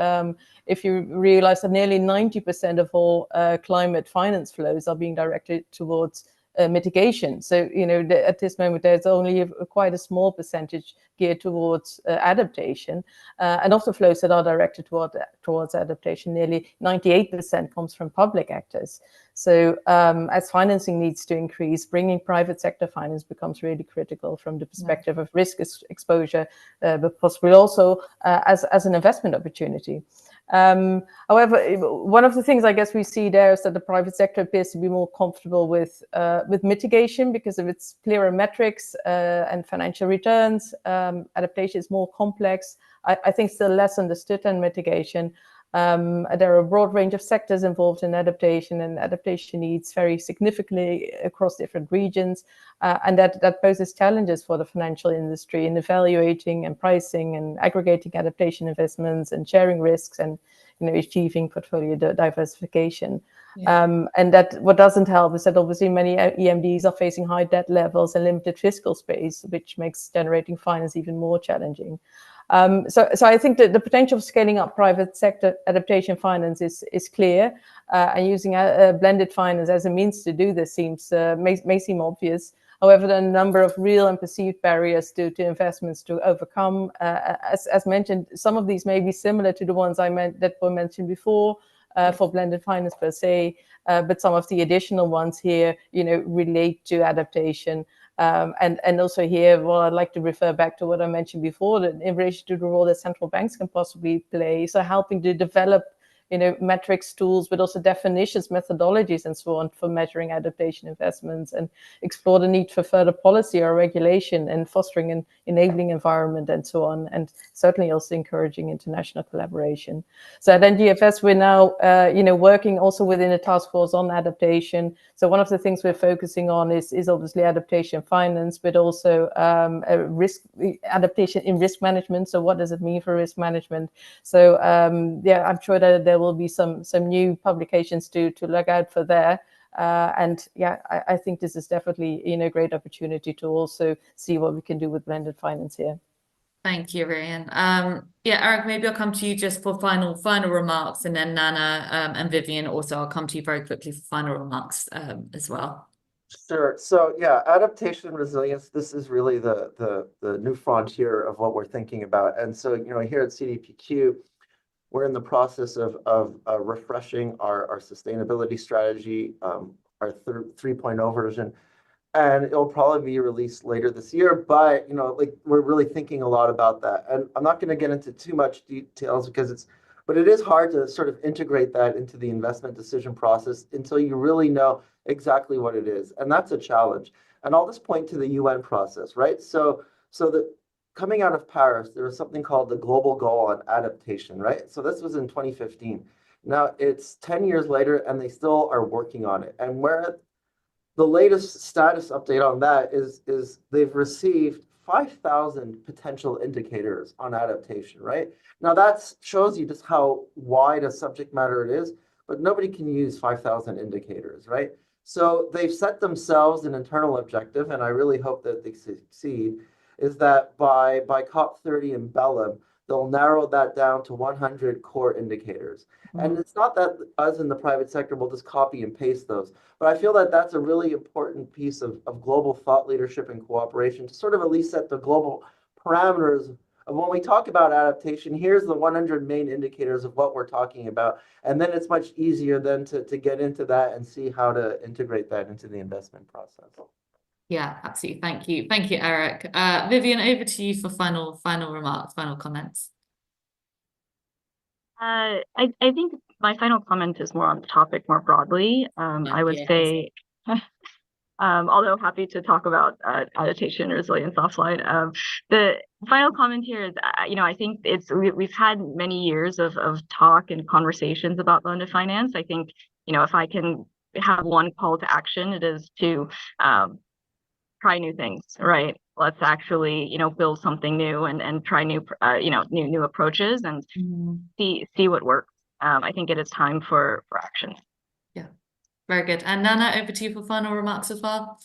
[SPEAKER 2] If you realize that nearly 90% of all climate finance flows are being directed towards mitigation. So, you know, at this moment, there's only quite a small percentage geared towards adaptation. And of the flows that are directed towards adaptation, nearly 98% comes from public actors. So as financing needs to increase, bringing private sector finance becomes really critical from the perspective of risk exposure, but possibly also as an investment opportunity. However, one of the things I guess we see there is that the private sector appears to be more comfortable with mitigation because of its clearer metrics and financial returns. Adaptation is more complex. I think still less understood than mitigation. There are a broad range of sectors involved in adaptation, and adaptation needs vary significantly across different regions, and that poses challenges for the financial industry in evaluating and pricing and aggregating adaptation investments and sharing risks and, you know, achieving portfolio diversification. And that what doesn't help is that obviously many EMDs are facing high debt levels and limited fiscal space, which makes generating finance even more challenging. So I think that the potential of scaling up private sector adaptation finance is clear, and using a blended finance as a means to do this may seem obvious. However, there are a number of real and perceived barriers to investments to overcome. As mentioned, some of these may be similar to the ones that were mentioned before for blended finance per se, but some of the additional ones here, you know, relate to adaptation. And also here, well, I'd like to refer back to what I mentioned before, that in relation to the role that central banks can possibly play. So helping to develop, you know, metrics, tools, but also definitions, methodologies, and so on for measuring adaptation investments, and explore the need for further policy or regulation and fostering an enabling environment and so on, and certainly also encouraging international collaboration. So at NGFS, we're now, you know, working also within a task force on adaptation. So one of the things we're focusing on is obviously adaptation finance, but also adaptation in risk management. So what does it mean for risk management? So yeah, I'm sure that there will be some new publications to look out for there. And yeah, I think this is definitely, you know, a great opportunity to also see what we can do with blended finance here.
[SPEAKER 1] Thank you, Ryan. Yeah, Erich, maybe I'll come to you just for final remarks, and then Nana and Vivian also, I'll come to you very quickly for final remarks as well.
[SPEAKER 3] Sure. So yeah, adaptation and resilience, this is really the new frontier of what we're thinking about. And so, you know, here at CDPQ, we're in the process of refreshing our sustainability strategy. 3.0 version. And it'll probably be released later this year, but like we're really thinking a lot about that. And I'm not going to get into too much details but it is hard to sort of integrate that into the investment decision process until you really know exactly what it is. And that's a challenge. And I'll just point to the UN process, right? So coming out of Paris, there was something called the Global Goal on Adaptation, right? So this was in 2015. Now it's 10 years later and they still are working on it. And the latest status update on that is they've received 5,000 potential indicators on adaptation, right? Now that shows you just how wide a subject matter it is, but nobody can use 5,000 indicators, right? So they've set themselves an internal objective, and I really hope that they succeed, is that by COP30 in Belém, they'll narrow that down to 100 core indicators. And it's not that us in the private sector will just copy and paste those, but I feel that that's a really important piece of global thought leadership and cooperation to sort of at least set the global parameters of when we talk about adaptation. Here's the 100 main indicators of what we're talking about. And then it's much easier then to get into that and see how to integrate that into the investment process.
[SPEAKER 1] Yeah, absolutely. Thank you. Thank you, Erich. Vivian, over to you for final remarks, final comments.
[SPEAKER 5] I think my final comment is more on the topic more broadly. I would say, although happy to talk about adaptation, resilience offline. The final comment here is, I think we've had many years of talk and conversations about blended finance. I think, if I can have one call to action, it is to try new things, right? Let's actually, build something new and try new approaches and see what works. I think it is time for action.
[SPEAKER 1] Yeah, very good. And Nana, over to you for final remarks as well.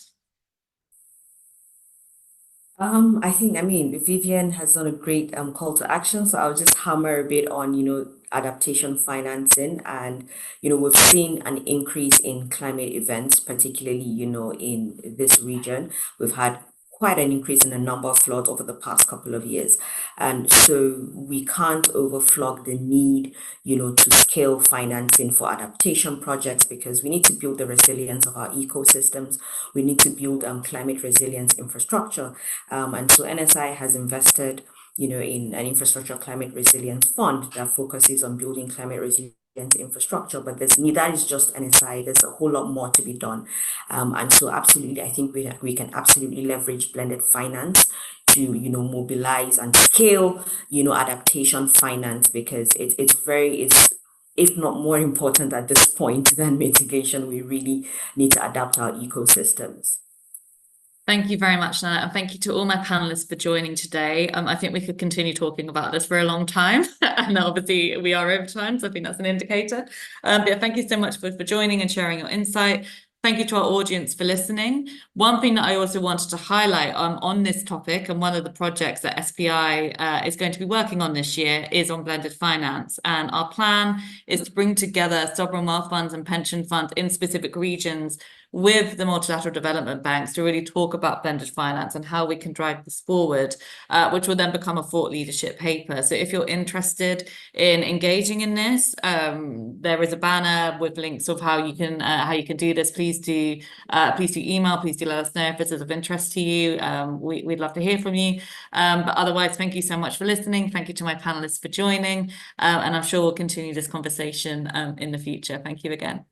[SPEAKER 4] I think, Vivian has done a great call to action. So I'll just hammer a bit on, adaptation financing. And, we've seen an increase in climate events, particularly, in this region. We've had quite an increase in the number of floods over the past couple of years. And so we can't overflog the need, to scale financing for adaptation projects, because we need to build the resilience of our ecosystems. We need to build climate resilience infrastructure. And so NSI has invested, in an infrastructure climate resilience fund that focuses on building climate resilience infrastructure, but that is just NSI. There's a whole lot more to be done. And so absolutely, I think we can absolutely leverage blended finance to, mobilize and scale, adaptation finance, because it's if not more important at this point than mitigation. We really need to adapt our ecosystems.
[SPEAKER 1] Thank you very much, Nana, and thank you to all my panelists for joining today. I think we could continue talking about this for a long time, and obviously we are over time, so I think that's an indicator. But yeah, thank you so much for joining and sharing your insight. Thank you to our audience for listening. One thing that I also wanted to highlight on this topic, and one of the projects that SPI is going to be working on this year, is on blended finance. And our plan is to bring together sovereign wealth funds and pension funds in specific regions with the multilateral development banks to really talk about blended finance and how we can drive this forward, which will then become a thought leadership paper. So if you're interested in engaging in this, there is a banner with links of how you can do this. Please do email, please do let us know if this is of interest to you. We'd love to hear from you. But otherwise, thank you so much for listening. Thank you to my panelists for joining. And I'm sure we'll continue this conversation in the future. Thank you again.